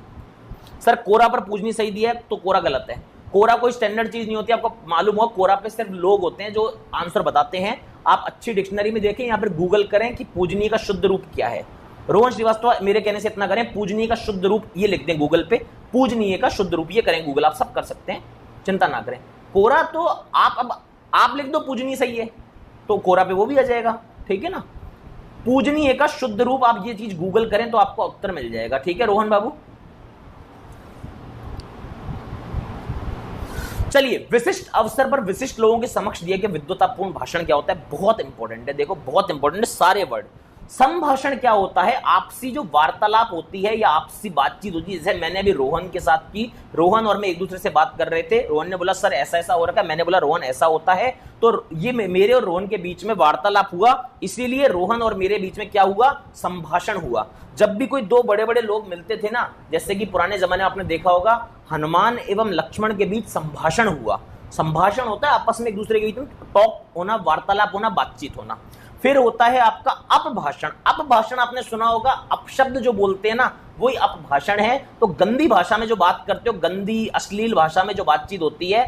सर कोरा पर पूजनी सही दिया है तो कोरा गलत है। कोरा कोई स्टैंडर्ड चीज नहीं होती, आपको मालूम हो। कोरा पे सिर्फ लोग होते हैं जो आंसर बताते हैं। आप अच्छी डिक्शनरी में देखें, यहाँ पर गूगल करें कि पूजनीय का शुद्ध रूप क्या है। रोहन श्रीवास्तव मेरे कहने से इतना करें, पूजनीय का शुद्ध रूप ये लिख दें गूगल पे, पूजनीय का शुद्ध रूप ये करें गूगल, आप सब कर सकते हैं, चिंता ना करें। कोरा तो आप लिख दो पूजनीय सही है तो कोरा पे वो भी आ जाएगा। ठीक है ना, पूजनीय का शुद्ध रूप आप ये चीज गूगल करें तो आपको उत्तर मिल जाएगा। ठीक है रोहन बाबू, चलिए विशिष्ट अवसर पर विशिष्ट लोगों के समक्ष दिए गए विद्वतापूर्ण भाषण क्या होता है, बहुत इंपॉर्टेंट है। देखो बहुत इंपॉर्टेंट है सारे वर्ड। संभाषण क्या होता है, आपसी जो वार्तालाप होती है या आपसी बातचीत होती है, जैसे मैंने अभी रोहन के साथ की, रोहन और मैं एक दूसरे से बात कर रहे थे, रोहन ने बोला सर ऐसा ऐसा हो रखा है, मैंने बोला रोहन ऐसा होता है, तो ये मेरे और रोहन के बीच में वार्तालाप हुआ, इसीलिए रोहन और मेरे बीच में क्या हुआ, संभाषण हुआ। जब भी कोई दो बड़े बड़े लोग मिलते थे ना, जैसे कि पुराने जमाने में आपने देखा होगा हनुमान एवं लक्ष्मण के बीच संभाषण हुआ। संभाषण होता है आपस में एक दूसरे के बीच में टॉक होना, वार्तालाप होना, बातचीत होना। फिर होता है आपका अपभाषण। अपभाषण आपने सुना होगा, अपशब्द जो बोलते हैं ना वही अपभाषण है। तो गंदी भाषा में जो बात करते हो, गंदी अश्लील भाषा में जो बातचीत होती है,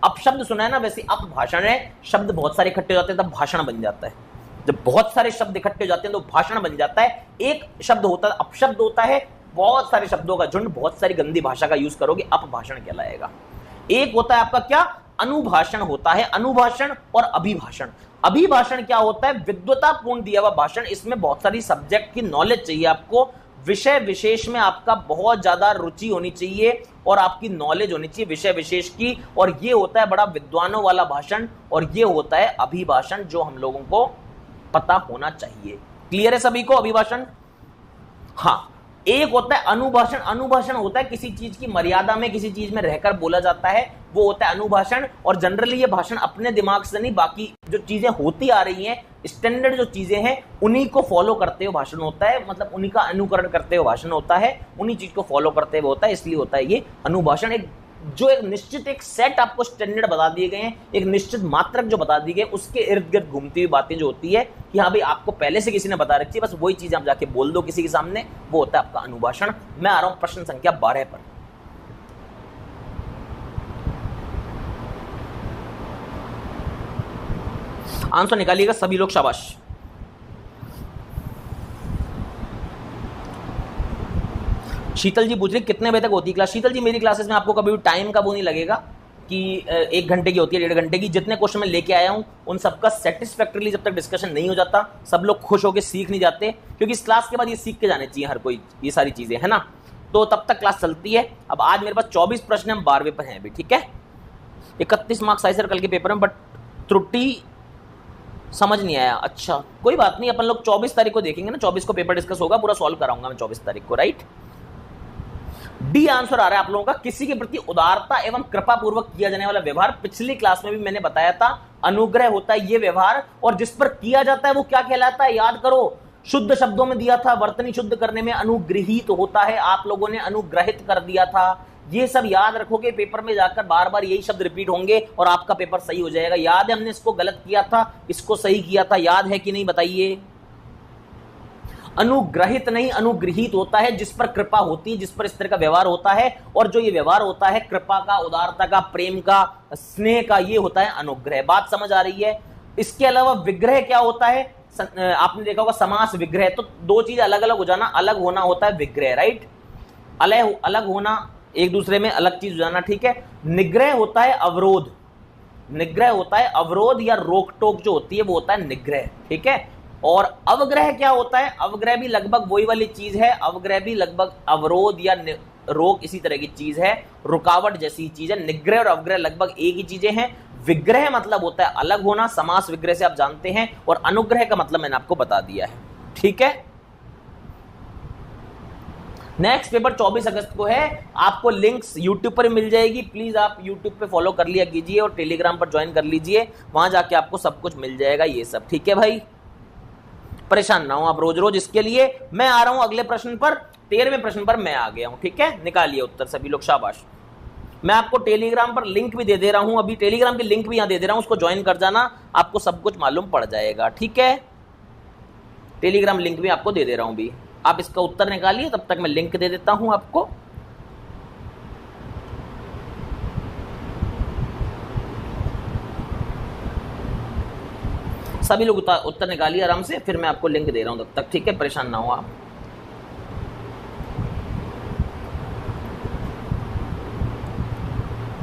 अपशब्द सुना है ना, वैसे अपभाषण है। शब्द बहुत सारे इकट्ठे हो जाते हैं तब भाषण बन जाता है। जब बहुत सारे शब्द इकट्ठे हो जाते हैं तो भाषण बन जाता है। एक शब्द होता है अपशब्द होता है, बहुत सारे शब्दों का झुंड, बहुत सारी गंदी भाषा का यूज करोगे, अपभाषण कहलाएगा। एक होता है आपका क्या, अनुभाषण होता है। अनुभाषण और अभिभाषण। अभिभाषण क्या होता है, विद्वतापूर्ण दिया हुआ भाषण। इसमें बहुत सारी सब्जेक्ट की नॉलेज चाहिए आपको, विषय विशेष में आपका बहुत ज्यादा रुचि होनी चाहिए और आपकी नॉलेज होनी चाहिए विषय विशेष की। और ये होता है बड़ा विद्वानों वाला भाषण, और ये होता है अभिभाषण जो हम लोगों को पता होना चाहिए। क्लियर है सभी को अभिभाषण? हाँ। एक होता है अनुभाषण। अनुभाषण होता है किसी चीज की मर्यादा में, किसी चीज में रहकर बोला जाता है, वो होता है अनुभाषण। और जनरली ये भाषण अपने दिमाग से नहीं, बाकी जो चीजें होती आ रही हैं, स्टैंडर्ड जो चीजें हैं उन्हीं को फॉलो करते हुए भाषण होता है, मतलब उन्हीं का अनुकरण करते हुए भाषण होता है, उन्हीं चीज को फॉलो करते हुए होता है, इसलिए होता है ये अनुभाषण। एक जो एक निश्चित एक सेट आपको स्टैंडर्ड बता दिए गए हैं, एक निश्चित मात्रक जो बता दी गई, उसके इर्द गिर्द घूमती हुई बातें जो होती है कि हाँ भाई आपको पहले से किसी ने बता रखी है, बस वही चीज आप जाके बोल दो किसी के सामने, वो होता है आपका अनुभाषण। मैं आ रहा हूं प्रश्न संख्या 12 पर। आंसर निकालिएगा सभी लोग, शाबाश। शीतल जी पूछ रही कितने बजे तक होती है क्लास। शीतल जी मेरी क्लासेस में आपको कभी भी टाइम का वो नहीं लगेगा कि 1 घंटे की होती है, 1.5 घंटे की। जितने क्वेश्चन मैं लेके आया हूं उन सबका सेटिस्फैक्टरली जब तक डिस्कशन नहीं हो जाता, सब लोग खुश होकर सीख नहीं जाते, क्योंकि इस क्लास के बाद ये सीख के जाने चाहिए हर कोई ये सारी चीजें, है ना। तो तब तक क्लास चलती है। अब आज मेरे पास 24 प्रश्न, हम 12वें पर हैं अभी, ठीक है। 31 मार्क्स आए सर कल के पेपर में, बट त्रुटि समझ नहीं आया। अच्छा कोई बात नहीं, अपन लोग 24 तारीख को देखेंगे ना, 24 को पेपर डिस्कस होगा, पूरा सॉल्व कराऊंगा मैं 24 तारीख को, राइट। डी आंसर आ रहा है आप लोगों का, किसी के प्रति उदारता एवं कृपा पूर्वक किया जाने वाला व्यवहार। पिछली क्लास में भी मैंने बताया था, अनुग्रह होता है ये व्यवहार, और जिस पर किया जाता है वो क्या कहलाता है, याद करो। शुद्ध शब्दों में दिया था, वर्तनी शुद्ध करने में अनुग्रहित होता है, आप लोगों ने अनुग्रहित कर दिया था। ये सब याद रखोगे, पेपर में जाकर बार बार यही शब्द रिपीट होंगे और आपका पेपर सही हो जाएगा। याद है हमने इसको गलत किया था, इसको सही किया था, याद है कि नहीं बताइए। अनुग्रहित नहीं अनुग्रहित होता है, जिस पर कृपा होती है, जिस पर इस तरह का व्यवहार होता है, और जो ये व्यवहार होता है कृपा का, उदारता का, प्रेम का, स्नेह का, ये होता है अनुग्रह। बात समझ आ रही है? इसके अलावा विग्रह क्या होता है? आपने देखा होगा समास विग्रह, तो दो चीज अलग अलग हो जाना, अलग होना होता है विग्रह, राइट? अलग अलग होना, एक दूसरे में अलग चीज हो जाना, ठीक है। निग्रह होता है अवरोध, निग्रह होता है अवरोध या रोक टोक जो होती है वो होता है निग्रह, ठीक है। और अवग्रह क्या होता है? अवग्रह भी लगभग वही वाली चीज है, अवग्रह भी लगभग अवरोध या रोक इसी तरह की चीज है, रुकावट जैसी चीज है। निग्रह और अवग्रह लगभग एक ही चीजें हैं। विग्रह मतलब होता है अलग होना, समास विग्रह से आप जानते हैं, और अनुग्रह का मतलब मैंने आपको बता दिया है, ठीक है। नेक्स्ट पेपर 24 अगस्त को है, आपको लिंक्स यूट्यूब पर मिल जाएगी, प्लीज आप यूट्यूब पे फॉलो कर लिया कीजिए और टेलीग्राम पर ज्वाइन कर लीजिए, वहां जाके आपको सब कुछ मिल जाएगा ये सब, ठीक है भाई। परेशान ना हो आप रोज रोज इसके लिए। मैं आ रहा हूं अगले प्रश्न पर, 13वें प्रश्न पर मैं आ गया हूं, ठीक है। निकालिए उत्तर सभी लोग, शाबाश। मैं आपको टेलीग्राम पर लिंक भी दे दे रहा हूं, अभी टेलीग्राम की लिंक भी यहां दे दे रहा हूं, उसको ज्वाइन कर जाना, आपको सब कुछ मालूम पड़ जाएगा, ठीक है। टेलीग्राम लिंक भी आपको दे दे रहा हूं भी, आप इसका उत्तर निकालिए, तब तक मैं लिंक दे देता हूं आपको। सभी लोग उत्तर निकालिए आराम से, फिर मैं आपको लिंक दे रहा हूं तब तक, ठीक है। परेशान ना हो आप।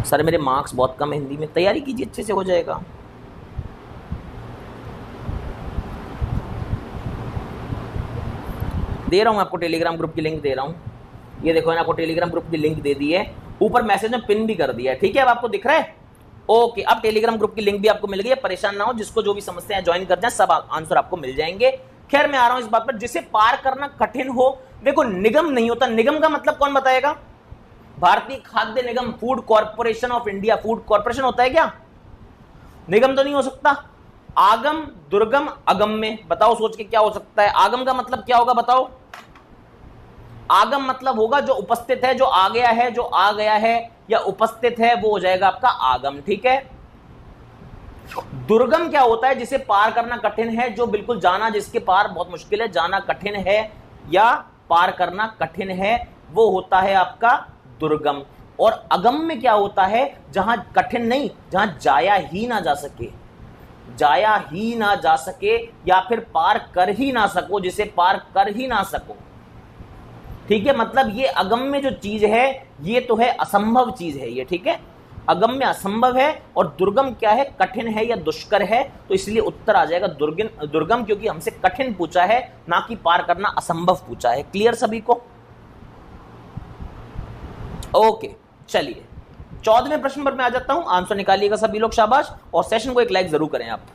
सर मेरे मार्क्स बहुत कम है हिंदी में, तैयारी कीजिए, अच्छे से हो जाएगा। दे रहा हूं आपको टेलीग्राम ग्रुप की लिंक दे रहा हूं, ये देखो मैंने आपको टेलीग्राम ग्रुप की लिंक दे दी है, ऊपर मैसेज में पिन भी कर दिया है, ठीक है। अब आपको दिख रहा है? ओके, अब टेलीग्राम ग्रुप की लिंक भी आपको मिल गई है, परेशान ना हो, जिसको जो भी समस्या है ज्वाइन कर दें, सब आंसर आपको मिल जाएंगे। खैर मैं आ रहा हूं इस बात पर, जिसे पार करना कठिन हो, देखो निगम नहीं होता, निगम का मतलब कौन बताएगा? भारतीय खाद्य निगम, food corporation of India, food corporation होता है क्या? निगम तो नहीं हो सकता। आगम, दुर्गम, अगम में बताओ सोच के क्या हो सकता है? आगम का मतलब क्या होगा बताओ? आगम मतलब होगा जो उपस्थित है, जो आ गया है, जो आ गया है या उपस्थित है, वो हो जाएगा आपका आगम, ठीक है। दुर्गम क्या होता है? जिसे पार करना कठिन है, जो बिल्कुल जाना जिसके पार बहुत मुश्किल है, जाना कठिन है या पार करना कठिन है, वो होता है आपका दुर्गम। और अगम में क्या होता है? जहां कठिन नहीं, जहां जाया ही ना जा सके, जाया ही ना जा सके या फिर पार कर ही ना सको, जिसे पार कर ही ना सको, ठीक है। मतलब ये अगम में जो चीज है ये तो है असंभव चीज है ये, ठीक है। अगम में असंभव है, और दुर्गम क्या है? कठिन है या दुष्कर है, तो इसलिए उत्तर आ जाएगा दुर्गम, क्योंकि हमसे कठिन पूछा है, ना कि पार करना असंभव पूछा है। क्लियर सभी को? ओके चलिए 14वें प्रश्न पर मैं आ जाता हूं, आंसर निकालिएगा सभी लोग, शाबाश। और सेशन को एक लाइक जरूर करें आप,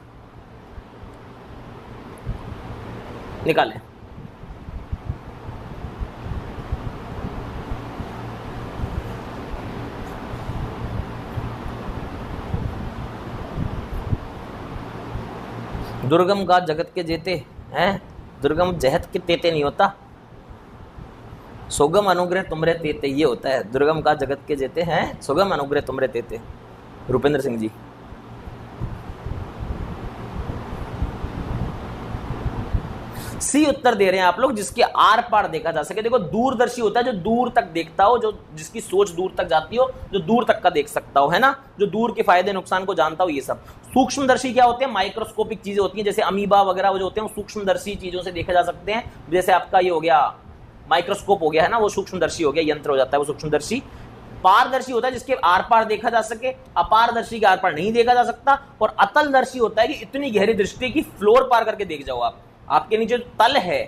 निकालें। दुर्गम का जगत के जेते हैं, दुर्गम जहत के तेते नहीं होता, सुगम अनुग्रह तुमरे तेते ये होता है। दुर्गम का जगत के जेते हैं, सुगम अनुग्रह तुमरे तेते। रुपेंद्र सिंह जी, सी उत्तर दे रहे हैं आप लोग, जिसके आर पार देखा जा सके। देखो दूरदर्शी होता है जो दूर तक देखता हो, जो जिसकी सोच दूर तक जाती हो, जो दूर तक का देख सकता हो, है ना, जो दूर के फायदे नुकसान को जानता हो, ये सब। सूक्ष्मदर्शी क्या होते हैं? माइक्रोस्कोपिक चीजें होती हैं, जैसे अमीबा वगैरह वो जो होते हैं, सूक्ष्मदर्शी चीजों से देखे जा सकते हैं। जैसे आपका ये हो गया माइक्रोस्कोप हो गया, है ना, वो सूक्ष्मदर्शी हो गया, यंत्र हो जाता है वो सूक्ष्मदर्शी। पारदर्शी होता है जिसके आर पार देखा जा सके, अपारदर्शी के आर पार नहीं देखा जा सकता। और अतलदर्शी होता है कि इतनी गहरी दृष्टि की फ्लोर पार करके देख जाओ आप, आपके नीचे जो तल है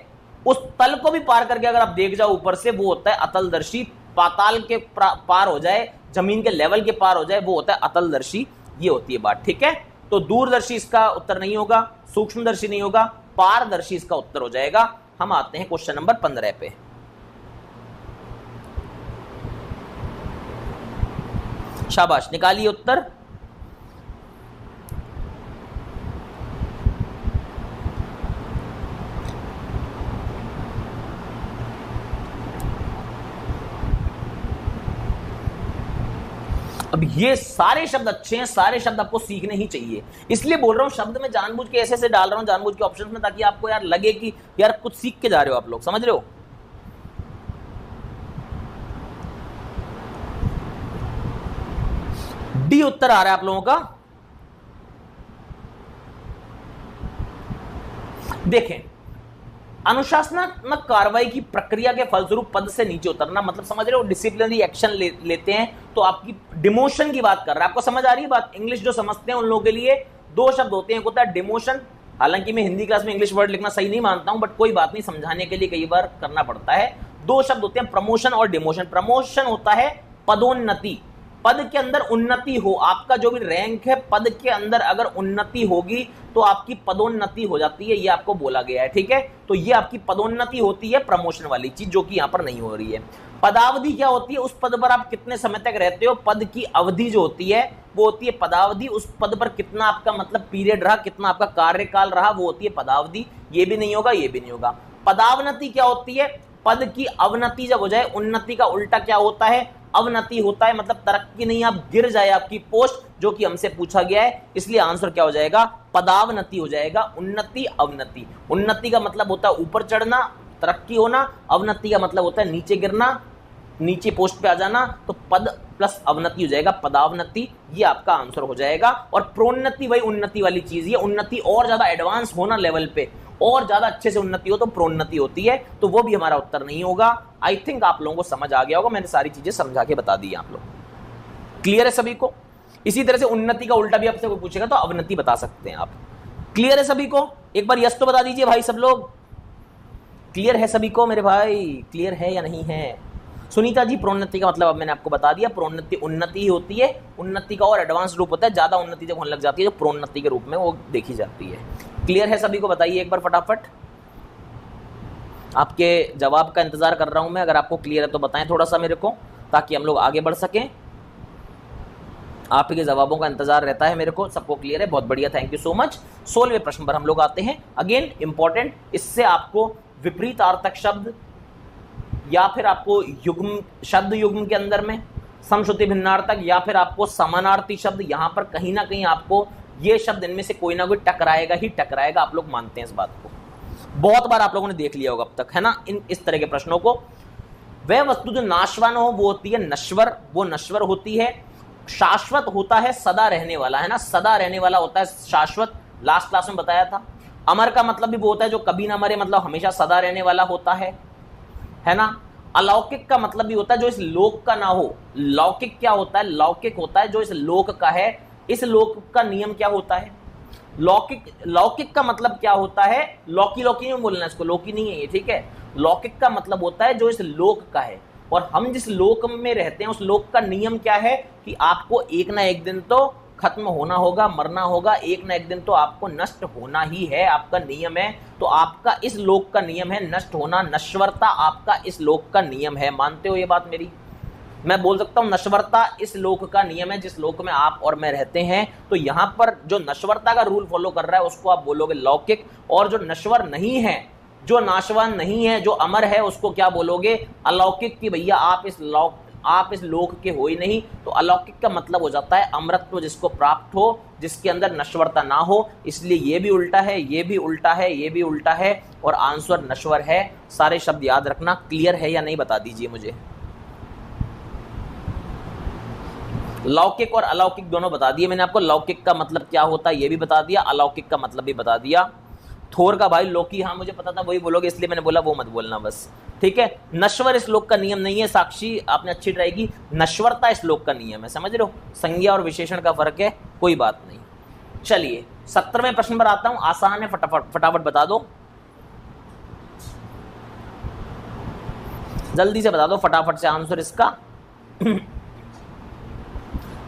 उस तल को भी पार करके अगर आप देख जाओ ऊपर से, वो होता है अतलदर्शी। पाताल के पार हो जाए, जमीन के लेवल के पार हो जाए, वो होता है अतलदर्शी। ये होती है बात, ठीक है। तो दूरदर्शी इसका उत्तर नहीं होगा, सूक्ष्मदर्शी नहीं होगा, पारदर्शी इसका उत्तर हो जाएगा। हम आते हैं क्वेश्चन नंबर 15 पे। शाबाश, निकालिए उत्तर। अब ये सारे शब्द अच्छे हैं, सारे शब्द आपको सीखने ही चाहिए, इसलिए बोल रहा हूं शब्द में जानबूझ के ऐसे ऐसे डाल रहा हूं, जानबूझ के ऑप्शंस में, ताकि आपको यार लगे कि यार कुछ सीख के जा रहे हो आप लोग, समझ रहे हो। डी उत्तर आ रहा है आप लोगों का। देखें, अनुशासनात्मक कार्रवाई की प्रक्रिया के फलस्वरूप पद से नीचे उतरना, मतलब समझ रहे हो, डिसिप्लिनरी एक्शन लेते हैं तो आपकी डिमोशन की बात कर रहा है। आपको समझ आ रही है बात। इंग्लिश जो समझते हैं उन लोगों के लिए दो शब्द होते हैं, एक होता है डिमोशन, हालांकि मैं हिंदी क्लास में इंग्लिश वर्ड लिखना सही नहीं मानता हूं, बट कोई बात नहीं, समझाने के लिए कई बार करना पड़ता है। दो शब्द होते हैं, प्रमोशन और डिमोशन। प्रमोशन होता है पदोन्नति, पद के अंदर उन्नति हो, आपका जो भी रैंक है पद के अंदर अगर उन्नति होगी तो आपकी पदोन्नति हो जाती है, ये आपको बोला गया है, ठीक है। तो ये आपकी पदोन्नति होती है, प्रमोशन वाली चीज, जो कि यहां पर नहीं हो रही है। पदावधि क्या होती है? उस पद पर आप कितने समय तक रहते हो, पद की अवधि जो होती है वो होती है पदावधि। उस पद पर कितना आपका मतलब पीरियड रहा, कितना आपका कार्यकाल रहा, वो होती है पदावधि। ये भी नहीं होगा, ये भी नहीं होगा। पदावनति क्या होती है? पद की अवनति जब हो जाए, उन्नति का उल्टा क्या होता है? अवनति होता है, मतलब तरक्की नहीं, आप गिर जाए आपकी पोस्ट, जो कि हमसे पूछा गया है, इसलिए आंसर क्या हो जाएगा? पदावनति हो जाएगा। उन्नति अवनति, उन्नति का मतलब होता है ऊपर चढ़ना, तरक्की होना, अवनति का मतलब होता है नीचे गिरना, नीचे पोस्ट पे आ जाना, तो पद प्लस अवनति हो जाएगा पदावनति, ये आपका आंसर हो जाएगा। और प्रोन्नति वही उन्नति वाली चीज, ये उन्नति और ज्यादा एडवांस होना लेवल पे, और ज्यादा अच्छे से उन्नति हो तो प्रोन्नति होती है, तो वो भी हमारा उत्तर नहीं होगा। आई थिंक आप लोगों को समझ आ गया होगा, मैंने सारी चीजें समझा के बता दी आप लोग। क्लियर है सभी को? इसी तरह से उन्नति का उल्टा भी आपसे कोई पूछेगा तो अवनति बता सकते हैं आप। क्लियर है सभी को? एक बार यस तो बता दीजिए भाई सब लोग। क्लियर है सभी को मेरे भाई? क्लियर है या नहीं है? सुनीता जी, प्रोन्नति का मतलब अब मैंने आपको बता दिया, प्रोन्नति उन्नति ही होती है। उन्नति का और एडवांस रूप होता है, ज्यादा उन्नति जब होने लग जाती है जो प्रोन्नति के रूप में वो देखी जाती है। क्लियर है सभी को? बताइए एक बार फटाफट। आपके जवाब का इंतजार कर रहा हूं मैं, अगर आपको क्लियर है तो बताएं थोड़ा सा मेरे को, ताकि हम लोग आगे बढ़ सकें। आपके जवाबों का इंतजार रहता है मेरे को। सबको क्लियर है? बहुत बढ़िया, थैंक यू सो मच। 16वें प्रश्न पर हम लोग आते हैं। अगेन इंपॉर्टेंट, इससे आपको विपरीतार्थक शब्द या फिर आपको युग्म शब्द युग्म के अंदर में समश्रुति भिन्नार्थक या फिर आपको समानार्थी शब्द, यहां पर कहीं ना कहीं आपको ये शब्द इनमें से कोई ना कोई टकराएगा ही टकराएगा। आप लोग मानते हैं इस बात को? बहुत बार आप लोगों ने देख लिया होगा अब तक, है ना, इस तरह के प्रश्नों को। वह वस्तु जो नाशवान हो वो होती है नश्वर, वो नश्वर होती है। शाश्वत होता है सदा रहने वाला, है ना, सदा रहने वाला होता है शाश्वत, लास्ट क्लास में बताया था। अमर का मतलब भी वो होता है जो कभी ना मरे, मतलब हमेशा सदा रहने वाला होता है ना। अलौकिक का मतलब भी होता है जो इस लोक का ना हो। लौकिक क्या होता है? लौकिक होता है जो इस लोक का है। इस लोक का नियम क्या होता है? लौकिक का मतलब क्या होता है? लौकी नहीं बोलना इसको, लौकी नहीं है ये, ठीक है। लौकिक का मतलब होता है जो इस लोक का है, और हम जिस लोक में रहते हैं उस लोक का नियम क्या है कि आपको एक ना एक दिन तो खत्म होना होगा, मरना होगा, एक ना एक दिन तो आपको नष्ट होना ही है, आपका नियम है। तो आपका इस लोक का नियम है नष्ट होना, नश्वरता आपका इस लोक का नियम है। मानते हो ये बात मेरी? मैं बोल सकता हूं नश्वरता इस लोक का नियम है, जिस लोक में आप और मैं रहते हैं। तो यहां पर जो नश्वरता का रूल फॉलो कर रहा है उसको आप बोलोगे लौकिक, और जो नश्वर नहीं है, जो नाशवान नहीं है, जो अमर है, उसको क्या बोलोगे? अलौकिक। की भैया आप इस लोक के हो ही नहीं। तो अलौकिक का मतलब हो जाता है अमरत्व, जिसको प्राप्त हो, जिसके अंदर नश्वरता ना हो। इसलिए ये भी उल्टा है, ये भी उल्टा है, ये भी उल्टा है, और आंसर नश्वर है। सारे शब्द याद रखना। क्लियर है या नहीं बता दीजिए मुझे। लौकिक और अलौकिक दोनों बता दिए मैंने आपको। लौकिक का मतलब क्या होता है ये भी बता दिया, अलौकिक का मतलब भी बता दिया। थोर का भाई लौकी, हाँ मुझे पता था वही बोलोगे, इसलिए मैंने बोला वो मत बोलना बस, ठीक है। नश्वर इस लोक का नियम नहीं है। साक्षी आपने अच्छी ट्राई की। नश्वरता इस लोक का नियम है, समझ रहे हो? संज्ञा और विशेषण का फर्क है, कोई बात नहीं। चलिए 17वें प्रश्न पर आता हूं। आसान है, फटाफट बता दो, जल्दी से बता दो फटाफट से आंसर इसका।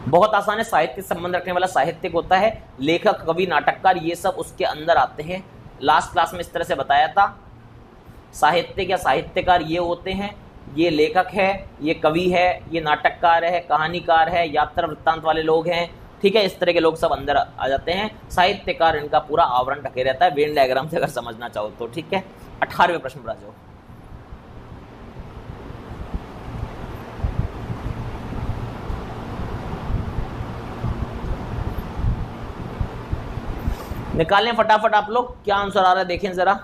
बहुत आसान है। साहित्य से संबंध रखने वाला साहित्यिक होता है, लेखक, कवि, नाटककार, ये सब उसके अंदर आते हैं। लास्ट क्लास में इस तरह से बताया था। साहित्यिक या साहित्यकार ये होते हैं, ये लेखक है, ये कवि है, ये नाटककार है, कहानीकार है, यात्रा वृत्तांत वाले लोग हैं, ठीक है। इस तरह के लोग सब अंदर आ जाते हैं। साहित्यकार इनका पूरा आवरण ढके रहता है, वेन डायग्राम से अगर समझना चाहो तो, ठीक है। 18वें प्रश्न पर आ जाओ। निकालें फटाफट आप लोग, क्या आंसर आ रहा है देखें जरा।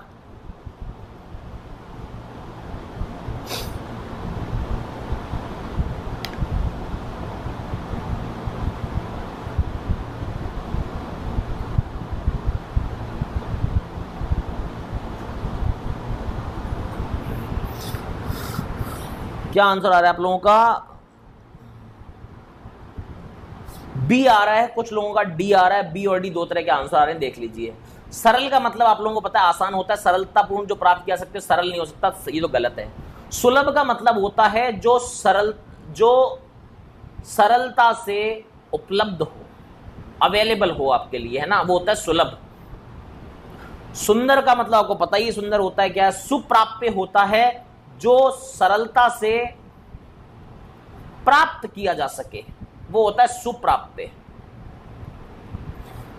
क्या आंसर आ रहा है आप लोगों का? बी आ रहा है, कुछ लोगों का डी आ रहा है। बी और डी दो तरह के आंसर आ रहे हैं, देख लीजिए। सरल का मतलब आप लोगों को पता है आसान होता है, सरलतापूर्ण जो प्राप्त किया सकते हो, सरल नहीं हो सकता, ये तो गलत है। सुलभ का मतलब होता है जो सरलता से उपलब्ध हो, अवेलेबल हो आपके लिए, है ना, वो होता है सुलभ। सुंदर का मतलब आपको पता ही, सुंदर होता है क्या है, सुप्राप्य होता है जो सरलता से प्राप्त किया जा सके, वो होता है सुप्राप्य।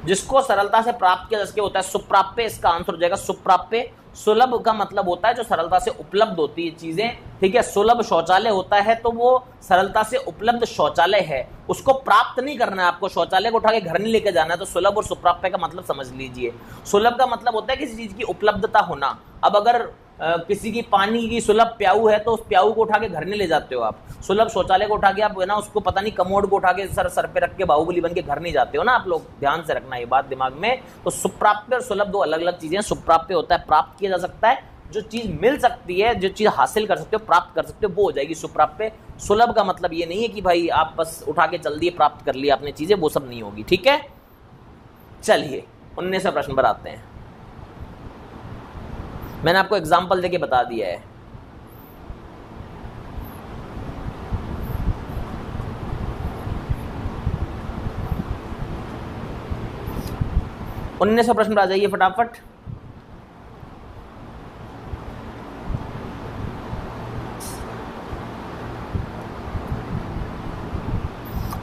जिसको सरलता से प्राप्त किया जा सके होता है सुप्राप्य, इसका आंसर हो जाएगा सुप्राप्य। सुलभ का मतलब होता है जो सरलता से उपलब्ध होती है चीजें, ठीक है। सुलभ शौचालय होता है तो वो सरलता से उपलब्ध शौचालय है, उसको प्राप्त नहीं करना है आपको, शौचालय को उठा के घर नहीं लेके जाना है। तो सुलभ और सुप्राप्य का मतलब समझ लीजिए। सुलभ का मतलब होता है किसी चीज की उपलब्धता होना। अब अगर किसी की पानी की सुलभ प्याऊ है तो उस प्याऊ को उठा के घर नहीं ले जाते हो आप। सुलभ शौचालय को उठा के आप ना, उसको पता नहीं कमोड को उठा के सर पे रख के बाहुबली बन के घर नहीं जाते हो ना आप लोग, ध्यान से रखना ये बात दिमाग में। तो सुप्राप्य और सुलभ दो अलग अलग चीजें हैं। सुप्राप्य होता है प्राप्त किया जा सकता है, जो चीज मिल सकती है, जो चीज हासिल कर सकते हो, प्राप्त कर सकते हो, वो हो जाएगी सुप्राप्य। सुलभ का मतलब ये नहीं है कि भाई आप बस उठा के चल दिए, प्राप्त कर लिया आपने चीजें, वो सब नहीं होगी, ठीक है। चलिए 19वें प्रश्न पर आते हैं। मैंने आपको एग्जाम्पल देके बता दिया है। उन्नीस सौ प्रश्न पर आ जाइए फटाफट।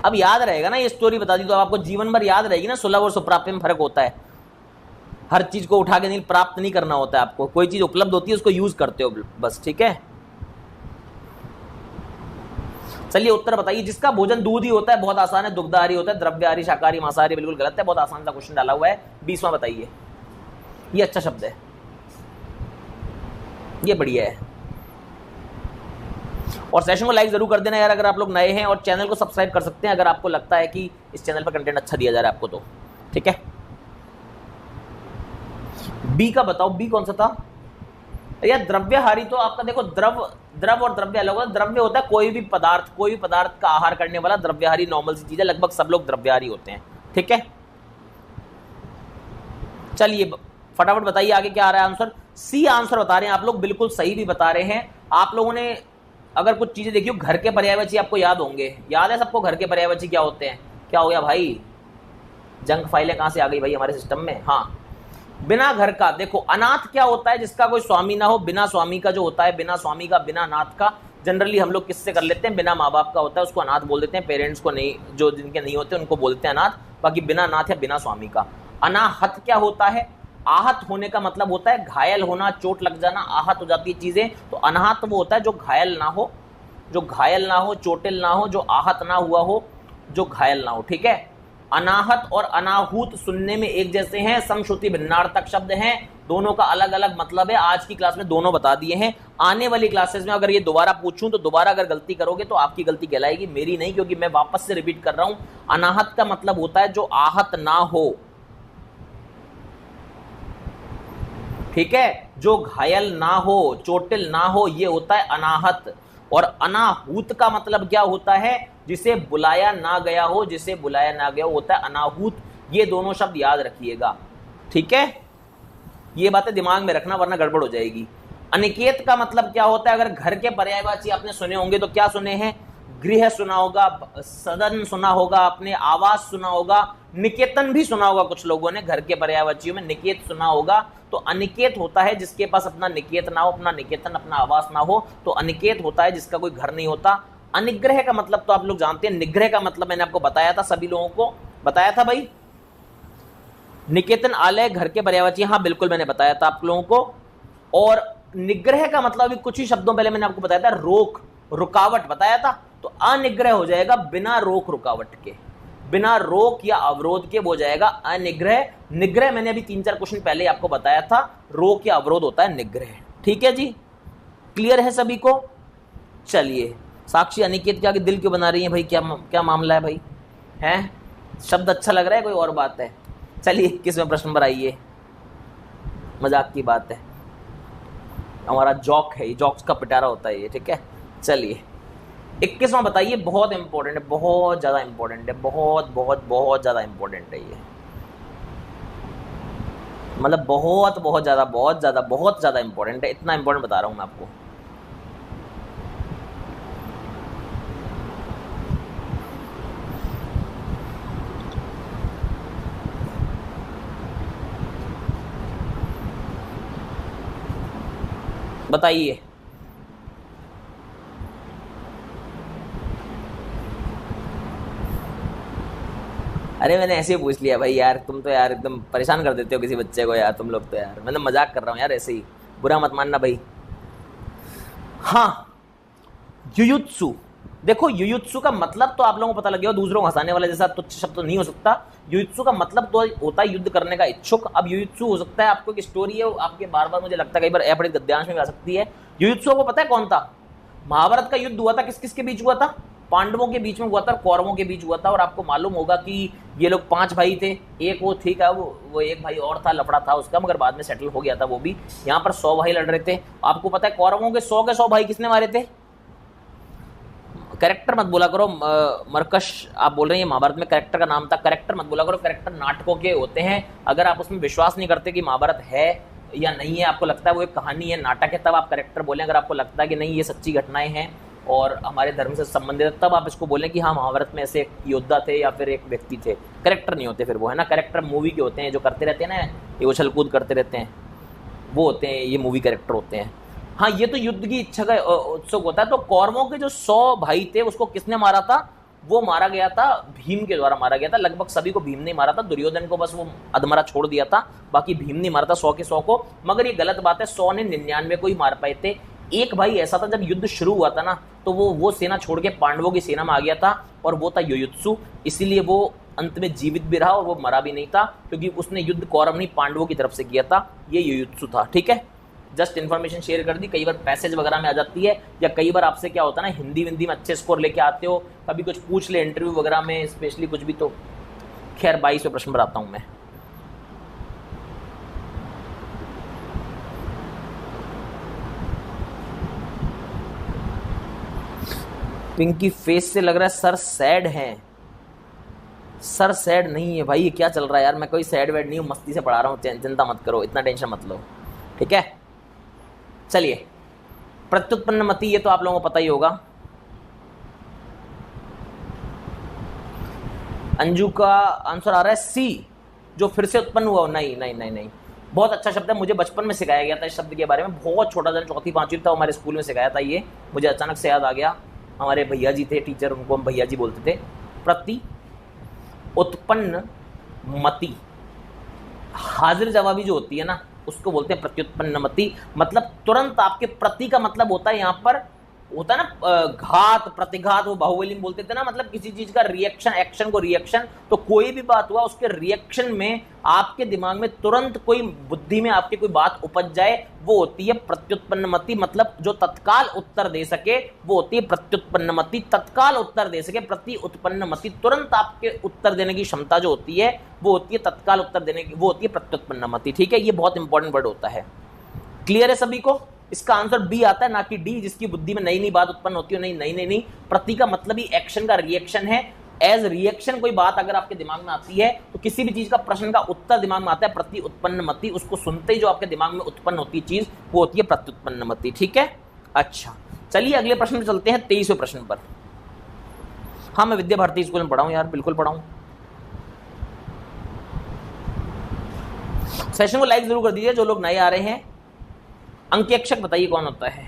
अब याद रहेगा ना, ये स्टोरी बता दी तो आपको जीवन भर याद रहेगी ना। सुलभ और सुप्राप्य में फर्क होता है। हर चीज को उठा के नहीं, प्राप्त नहीं करना होता है आपको। कोई चीज उपलब्ध होती है उसको यूज करते हो बस, ठीक है। चलिए उत्तर बताइए। जिसका भोजन दूध ही होता है, बहुत आसान है। दुग्धाहारी होता है, द्रव्यहारी, शाकाहारी, मांसाहारी, बिल्कुल गलत है। बहुत आसान सा क्वेश्चन डाला हुआ है। 20वां बताइए। ये अच्छा शब्द है, ये बढ़िया है। और सेशन को लाइक जरूर कर देना यार अगर आप लोग नए हैं, और चैनल को सब्सक्राइब कर सकते हैं अगर आपको लगता है कि इस चैनल पर कंटेंट अच्छा दिया जा रहा है आपको, तो ठीक है। बी का बताओ, बी कौन सा था यार? द्रव्यहारी तो आपका देखो, द्रव और द्रव्य अलग होता है। द्रव्य होता है कोई भी पदार्थ का आहार करने वाला। द्रव्यहारी नॉर्मल सी चीज है, लगभग सब लोग द्रव्यहारी होते हैं, ठीक है। चलिए फटाफट बताइए आगे क्या आ रहा है आंसर। सी आंसर बता रहे हैं आप लोग, बिल्कुल सही भी बता रहे हैं। आप लोगों ने अगर कुछ चीजें देखी हो, घर के पर्यायवाची आपको याद होंगे। याद है सबको घर के पर्यायवाची क्या होते हैं? क्या हो गया भाई, जंक फाइलें कहां से आ गई भाई हमारे सिस्टम में? हाँ, बिना घर का। देखो अनाथ क्या होता है? जिसका कोई स्वामी ना हो, बिना स्वामी का जो होता है, बिना स्वामी का, बिना नाथ का। जनरली हम लोग किससे कर लेते हैं? बिना माँ बाप का होता है, उसको अनाथ बोल देते हैं। पेरेंट्स को नहीं, जो जिनके नहीं होते उनको बोलते हैं अनाथ। बाकी बिना नाथ या बिना स्वामी का। अनाहत क्या होता है? आहत होने का मतलब होता है घायल होना, चोट लग जाना, आहत हो जाती है चीजें। तो अनाहत वो होता है जो घायल ना हो, चोटिल ना हो, जो आहत ना हुआ हो, जो घायल ना हो, ठीक है। अनाहत और अनाहूत सुनने में एक जैसे हैं, समश्रुति भिन्नार्थक शब्द हैं, दोनों का अलग अलग मतलब है। आज की क्लास में दोनों बता दिए हैं। आने वाली क्लासेस में अगर ये दोबारा पूछूं तो दोबारा अगर गलती करोगे तो आपकी गलती कहलाएगी, मेरी नहीं, क्योंकि मैं वापस से रिपीट कर रहा हूं। अनाहत का मतलब होता है जो आहत ना हो, ठीक है, जो घायल ना हो, चोटिल ना हो, ये होता है अनाहत। और अनाहूत का मतलब क्या होता है? जिसे बुलाया ना गया हो, जिसे बुलाया ना गया हो, होता है अनाहूत। ये दोनों शब्द याद रखिएगा, ठीक है। ये बातें दिमाग में रखना वरना गड़बड़ हो जाएगी। अनिकेत का मतलब क्या होता है? अगर घर के पर्यायवाची आपने सुने होंगे तो क्या सुने हैं? गृह सुना होगा, सदन सुना होगा आपने, आवास सुना होगा, निकेतन भी सुना होगा कुछ लोगों ने। घर के पर्यायवाचियों में निकेत सुना होगा। तो अनिकेत होता है जिसके पास अपना निकेत ना हो, अपना निकेतन, अपना आवास ना हो। तो अनिकेत होता है जिसका कोई घर नहीं होता। अनिग्रह का मतलब तो आप लोग जानते हैं। निग्रह का मतलब मैंने आपको बताया था, सभी लोगों को बताया था भाई। निकेतन, आलय, घर के पर्यायवाची, हाँ बिल्कुल मैंने बताया था आप लोगों को। और निग्रह का मतलब अभी कुछ ही शब्दों पहले मैंने आपको बताया था, रोक, रुकावट बताया था। तो अनिग्रह हो जाएगा बिना रोक रुकावट के, बिना रोक या अवरोध के वो जाएगा अनिग्रह। निग्रह मैंने अभी 3-4 क्वेश्चन पहले आपको बताया था, रोक या अवरोध होता है निग्रह। ठीक है जी, क्लियर है सभी को? चलिए, साक्षी अनिकेत के आगे दिल क्यों बना रही है भाई? क्या मामला है भाई? हैं, शब्द अच्छा लग रहा है, कोई और बात है? चलिए, किसमें प्रश्न पर आइए, मजाक की बात है, हमारा जॉक है, जॉक्स का पिटारा होता है ये। ठीक है, चलिए 21वां बताइए, बहुत इंपॉर्टेंट है, बहुत ज्यादा इंपॉर्टेंट है, बहुत बहुत बहुत ज्यादा इंपॉर्टेंट है ये, मतलब बहुत ज्यादा इंपॉर्टेंट है, इतना इंपॉर्टेंट बता रहा हूं मैं आपको। बताइए, अरे मैंने ऐसे ही पूछ लिया भाई यार, तुम तो यार एकदम परेशान कर देते हो किसी बच्चे को यार, तुम लोग तो यार, मैंने मजाक कर रहा हूँ यार, ऐसे ही बुरा मत मानना भाई। हाँ, युयुत्सु, देखो युयुत्सु का मतलब तो आप लोगों को पता लग गया, दूसरों को हंसाने वाला जैसा तुच्छ शब्द तो नहीं हो सकता। युयुत्सु का मतलब तो होता है युद्ध करने का इच्छुक। अब युयुत्सु हो सकता है आपको एक स्टोरी है, आपके बार बार मुझे लगता है कई बार अपने गद्यांश में भी आ सकती है। युयुत्सु को पता है कौन था? महाभारत का युद्ध हुआ था, किस किस के बीच हुआ था? पांडवों के बीच में हुआ था, कौरवों के बीच हुआ था। और आपको मालूम होगा कि ये लोग 5 भाई थे, एक वो ठीक है, वो एक भाई और था, लफड़ा था उसका, मगर बाद में सेटल हो गया था वो भी। यहाँ पर 100 भाई लड़ रहे थे। आपको पता है कौरवों के 100 भाई किसने मारे थे? कैरेक्टर मत बोला करो, मरकश आप बोल रहे हैं महाभारत में कैरेक्टर का नाम था, कैरेक्टर मत बोला करो, कैरेक्टर नाटकों के होते हैं। अगर आप उसमें विश्वास नहीं करते कि महाभारत है या नहीं है, आपको लगता है वो एक कहानी है, नाटक है, तब आप कैरेक्टर बोलें। अगर आपको लगता है कि नहीं ये सच्ची घटनाएं हैं और हमारे धर्म से संबंधित है, तब आप इसको बोलें कि हाँ महाभारत में ऐसे एक योद्धा थे या फिर एक व्यक्ति थे। कैरेक्टर नहीं होते फिर वो, है ना। कैरेक्टर मूवी के होते हैं, जो करते रहते हैं ना, ये उछल कूद करते रहते हैं, वो होते हैं, ये मूवी कैरेक्टर होते हैं। हाँ, ये तो युद्ध की इच्छा का उत्सुक होता है। तो कौरवों के जो 100 भाई थे उसको किसने मारा था? वो मारा गया था भीम के द्वारा मारा गया था। लगभग सभी को भीम ने मारा था, दुर्योधन को बस वो अधमरा छोड़ दिया था, बाकी भीम ने मारा था 100 के 100 को। मगर ये गलत बात है, 100 ने 99 को ही मार पाए थे। एक भाई ऐसा था, जब युद्ध शुरू हुआ था ना, तो वो सेना छोड़ के पांडवों की सेना में आ गया था, और वो था युयुत्सु। इसीलिए वो अंत में जीवित भी रहा और वो मरा भी नहीं था, क्योंकि उसने युद्ध कौरव नहीं पांडवों की तरफ से किया था। ये युयुत्सु था। ठीक है, जस्ट इन्फॉर्मेशन शेयर कर दी। कई बार पैसेज वगैरह में आ जाती है, या कई बार आपसे क्या होता है ना, हिंदी में अच्छे स्कोर लेके आते हो, कभी कुछ पूछ ले इंटरव्यू वगैरह में, स्पेशली कुछ भी। तो खैर 22वें प्रश्न पर आता हूं मैं। पिंकी फेस से लग रहा है सर सैड है। सर सैड नहीं है भाई, ये क्या चल रहा है यार? मैं कोई सैड वैड नहीं हूँ, मस्ती से पढ़ा रहा हूँ, चिंता मत करो, इतना टेंशन मत लो। ठीक है, चलिए प्रत्युत्पन्नमति, ये तो आप लोगों को पता ही होगा। अंजू का आंसर आ रहा है सी, जो फिर से उत्पन्न हुआ। नहीं नहीं नहीं नहीं, बहुत अच्छा शब्द है, मुझे बचपन में सिखाया गया था इस शब्द के बारे में, बहुत छोटा था, 4th-5वीं था, हमारे स्कूल में सिखाया था ये, मुझे अचानक से याद आ गया। हमारे भैया जी थे टीचर, उनको हम भैया जी बोलते थे। प्रति उत्पन्न मति, हाजिर जवाबी जो होती है ना, उसको बोलते हैं प्रत्युत्पन्नमति। मतलब तुरंत आपके प्रति का मतलब होता है, यहाँ पर होता है ना घात प्रतिघात, वो बाहुबली में बोलते थे ना, मतलब किसी चीज का रिएक्शन, एक्शन को रिएक्शन। तो कोई भी बात हुआ, उसके रिएक्शन में आपके दिमाग में तुरंत कोई बुद्धि में आपके कोई बात उपज जाए, वो होती है प्रत्युत्पन्नमति। मतलब जो तत्काल उत्तर दे सके वो होती है प्रत्युत्पन्नमति। तत्काल उत्तर दे सके, प्रति उत्पन्नमति, तुरंत आपके उत्तर देने की क्षमता जो होती है वो होती है तत्काल उत्तर देने की, वो होती है प्रत्युत्पन्नमति। ठीक है, ये बहुत इंपॉर्टेंट वर्ड होता है। क्लियर है सभी को? इसका आंसर बी आता है, ना कि डी, जिसकी बुद्धि में नई नई बात उत्पन्न होती है। नहीं नहीं नहीं नहीं, प्रति का मतलब ही एक्शन का रिएक्शन है। एज रिएक्शन कोई बात अगर आपके दिमाग में आती है, तो किसी भी चीज का प्रश्न का उत्तर दिमाग में आता है, प्रति उत्पन्नमति। उसको सुनते ही जो आपके दिमाग में उत्पन्न होती है चीज, वो होती है प्रत्युत्पन्नमति। ठीक है, अच्छा चलिए अगले प्रश्न पर चलते हैं, 23वें प्रश्न पर। हाँ, मैं विद्या भारती स्कूल में पढ़ा हूं यार, बिल्कुल पढ़ा हूं। सेशन को लाइक जरूर कर दीजिए जो लोग नए आ रहे हैं। अंकेक्षक बताइए कौन होता है?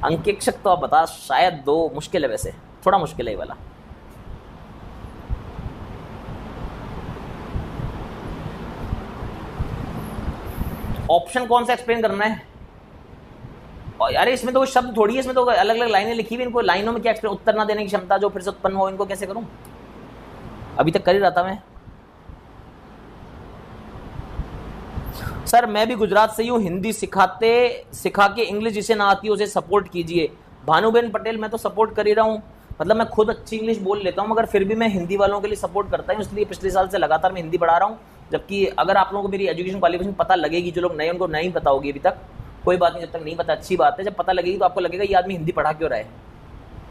अंकेक्षक तो आप बता, शायद 2 मुश्किल है, वैसे थोड़ा मुश्किल है ये वाला। ऑप्शन कौन सा एक्सप्लेन करना है? और यार इसमें तो शब्द थोड़ी है, इसमें तो अलग अलग लाइनें लिखी हुई, इनको लाइनों में क्या एक्सप्लेन, उत्तर ना देने की क्षमता जो फिर से उत्पन्न हो, इनको कैसे करूं? अभी तक कर ही रहा था मैं। सर मैं भी गुजरात से ही हूँ, हिंदी सिखा के इंग्लिश जिसे ना आती है उसे सपोर्ट कीजिए। भानुबेन पटेल मैं तो सपोर्ट कर ही रहा हूँ, मतलब मैं खुद अच्छी इंग्लिश बोल लेता हूँ, मगर फिर भी मैं हिंदी वालों के लिए सपोर्ट करता हूँ, इसलिए पिछले साल से लगातार मैं हिंदी पढ़ा रहा हूँ। जबकि अगर आप लोगों को मेरी एजुकेशन क्वालिफिकेशन पता लगेगी, जो लोग नए उनको नहीं पता होगी अभी तक, कोई बात नहीं, जब तक नहीं पता अच्छी बात है, जब पता लगेगी तो आपको लगेगा ये आदमी हिंदी पढ़ा क्यों रहा है,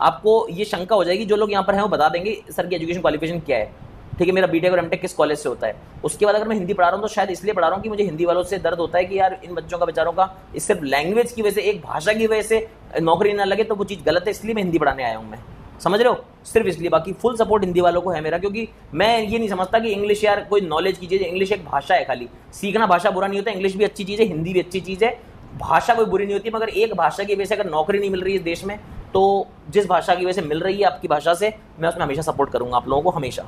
आपको ये शंका हो जाएगी। जो लोग यहाँ पर हैं वो बता देंगे सर की एजुकेशन क्वालिफिकेशन क्या है, ठीक है, मेरा बीटेक और एमटेक किस कॉलेज से होता है। उसके बाद अगर मैं हिंदी पढ़ा रहा हूँ तो शायद इसलिए पढ़ा रहा हूँ कि मुझे हिंदी वालों से दर्द होता है कि यार इन बच्चों का बेचारों का इस सिर्फ लैंग्वेज की वजह से, एक भाषा की वजह से नौकरी ना लगे तो वो चीज़ गलत है, इसलिए मैं हिंदी पढ़ाने आया हूँ मैं, समझ रहे हो, सिर्फ इसलिए। बाकी फुल सपोर्ट हिंदी वालों को है मेरा, क्योंकि मैं ये नहीं समझता कि इंग्लिश यार कोई नॉलेज की चीज़ है, इंग्लिश एक भाषा है, खाली सीखना भाषा बुरा नहीं होता, इंग्लिश भी अच्छी चीज़ है, हिंदी भी अच्छी चीज़ है, भाषा कोई बुरी नहीं होती, मगर एक भाषा की वजह से अगर नौकरी नहीं मिल रही है देश में, तो जिस भाषा की वजह से मिल रही है आपकी भाषा से, मैं उसमें हमेशा सपोर्ट करूंगा आप लोगों को, हमेशा,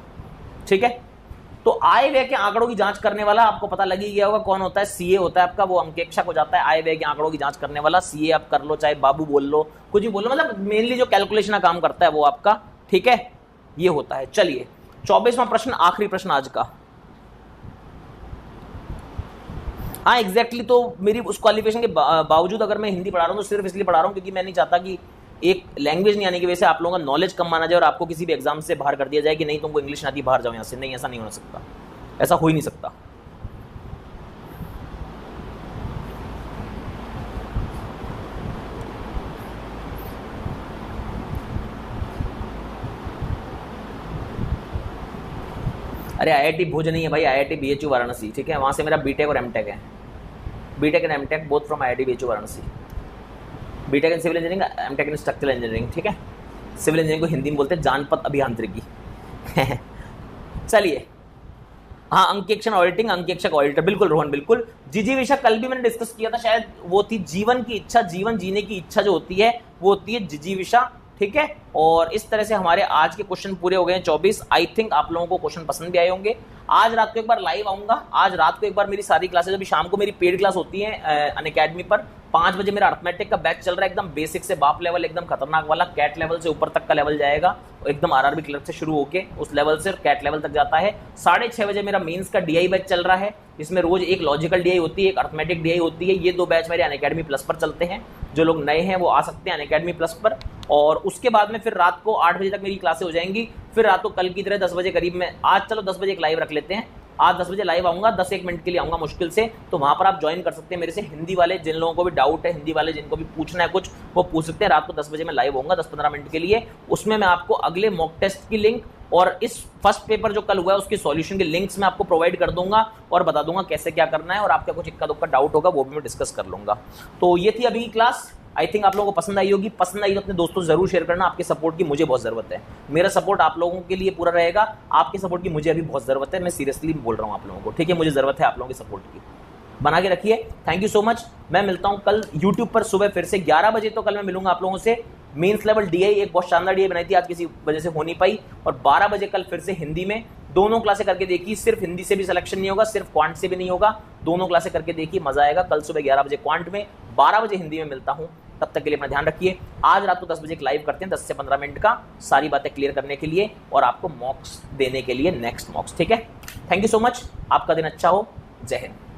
ठीक है। तो आय व्यय के आंकड़ों की जांच करने वाला आपको पता लग ही गया होगा कौन होता है, सीए होता है आपका, वो अंकेक्षक हो जाता है, आय व्यय के आंकड़ों की जांच करने वाला। सीए आप कर लो, चाहे बाबू बोल लो, कुछ भी बोल लो, मतलब मेनली जो कैलकुलेशन का काम करता है वो आपका, ठीक है, ये होता है। चलिए 24वां प्रश्न, आखिरी प्रश्न आज का। हाँ एग्जैक्टली, तो मेरी उस क्वालिफिकेशन के बावजूद अगर मैं हिंदी पढ़ा रहा हूँ तो सिर्फ इसलिए पढ़ा रहा हूँ क्योंकि मैं नहीं चाहता कि एक लैंग्वेज नहीं आने की वजह से आप लोगों का नॉलेज कम माना जाए और आपको किसी भी एग्जाम से बाहर कर दिया जाए कि नहीं तुमको इंग्लिश आती, बाहर जाओ यहाँ से। नहीं, ऐसा नहीं हो सकता, ऐसा हो ही नहीं सकता। अरे आईआईटी भुज नहीं है भाई, आईआईटी बीएचयू वाराणसी, ठीक है, वहां से मेरा बीटेक और एमटेक है, BTech and MTech both from IIT BHU Varanasi, BTech in civil engineering, MTech in structural engineering, ठीक है। सिविल इंजीनियरिंग को हिंदी में बोलते हैं जानपथ अभियांत्रिकी। चलिए, हाँ अंकेक्षण ऑडिटिंग, अंकेक्षक ऑडिटर, बिल्कुल रोहन, बिल्कुल। जिजीविषा कल भी मैंने डिस्कस किया था, शायद वो थी जीवन की इच्छा, जीवन जीने की इच्छा जो होती है वो होती है जिजीविषा, ठीक है। और इस तरह से हमारे आज के क्वेश्चन पूरे हो गए हैं 24। आई थिंक आप लोगों को क्वेश्चन पसंद भी आए होंगे। आज रात को एक बार लाइव आऊंगा, आज रात को एक बार मेरी सारी क्लासेज, अभी शाम को मेरी पेड क्लास होती है अनअकैडमी पर 5 बजे मेरा अर्थमेटिक का बैच चल रहा है, एकदम बेसिक से बाप लेवल, एकदम खतरनाक वाला, कैट लेवल से ऊपर तक का लेवल जाएगा, एकदम आरआरबी क्लर्क से शुरू होके उस लेवल से कैट लेवल तक जाता है। 6:30 बजे मेरा मेंस का डीआई बैच चल रहा है, इसमें रोज एक लॉजिकल डीआई होती है, एक अर्थमेटिक डीआई होती है। ये 2 बैच मेरे अनअकैडमी प्लस पर चलते हैं, जो लोग नए हैं वो आ सकते हैं अनअकैडमी प्लस पर। और उसके बाद में फिर रात को 8 बजे तक मेरी क्लासें हो जाएंगी, फिर रात को कल की तरह 10 बजे करीब में, आज चलो 10 बजे एक लाइव रख लेते हैं, आज 10 बजे लाइव आऊंगा, 10-1 मिनट के लिए आऊंगा मुश्किल से, तो वहां पर आप ज्वाइन कर सकते हैं मेरे से। हिंदी वाले जिन लोगों को भी डाउट है, हिंदी वाले जिनको भी पूछना है कुछ, वो पूछ सकते हैं। रात को 10 बजे मैं लाइव होऊंगा 10-15 मिनट के लिए, उसमें मैं आपको अगले मॉक टेस्ट की लिंक और इस फर्स्ट पेपर जो कल हुआ है उसके सॉल्यूशन के लिंक्स मैं आपको प्रोवाइड कर दूंगा और बता दूंगा कैसे क्या करना है, और आपका कुछ इक्का दुक्का डाउट होगा वो भी मैं डिस्कस कर लूंगा। तो ये थी अभी की क्लास, आई थिंक आप लोगों को पसंद आई होगी। पसंद आई तो अपने दोस्तों जरूर शेयर करना, आपके सपोर्ट की मुझे बहुत जरूरत है, मेरा सपोर्ट आप लोगों के लिए पूरा रहेगा, आपके सपोर्ट की मुझे अभी बहुत जरूरत है, मैं सीरियसली बोल रहा हूँ आप लोगों को, ठीक है, मुझे जरूरत है आप लोगों के सपोर्ट की, बना के रखिए। Thank you so much. मैं मिलता हूँ कल यूट्यूब पर सुबह फिर से 11 बजे, तो कल मैं मिलूंगा आप लोगों से। मेंस लेवल डीआई एक बहुत शानदार डीआई बनाई थी, आज किसी वजह से हो नहीं पाई, और 12 बजे कल फिर से हिंदी में दोनों क्लासें करके देखी, सिर्फ हिंदी से भी सिलेक्शन नहीं होगा, सिर्फ क्वांट से भी नहीं होगा, दोनों क्लासें करके देखिए, मजा आएगा। कल सुबह 11 बजे क्वांट में, 12 बजे हिंदी में मिलता हूँ, तब तक के लिए अपना ध्यान रखिए। आज रात को 10 बजे एक लाइव करते हैं 10 से 15 मिनट का, सारी बातें क्लियर करने के लिए और आपको मॉक्स देने के लिए, नेक्स्ट मॉक्स, ठीक है। थैंक यू सो मच, आपका दिन अच्छा हो, जय हिंद।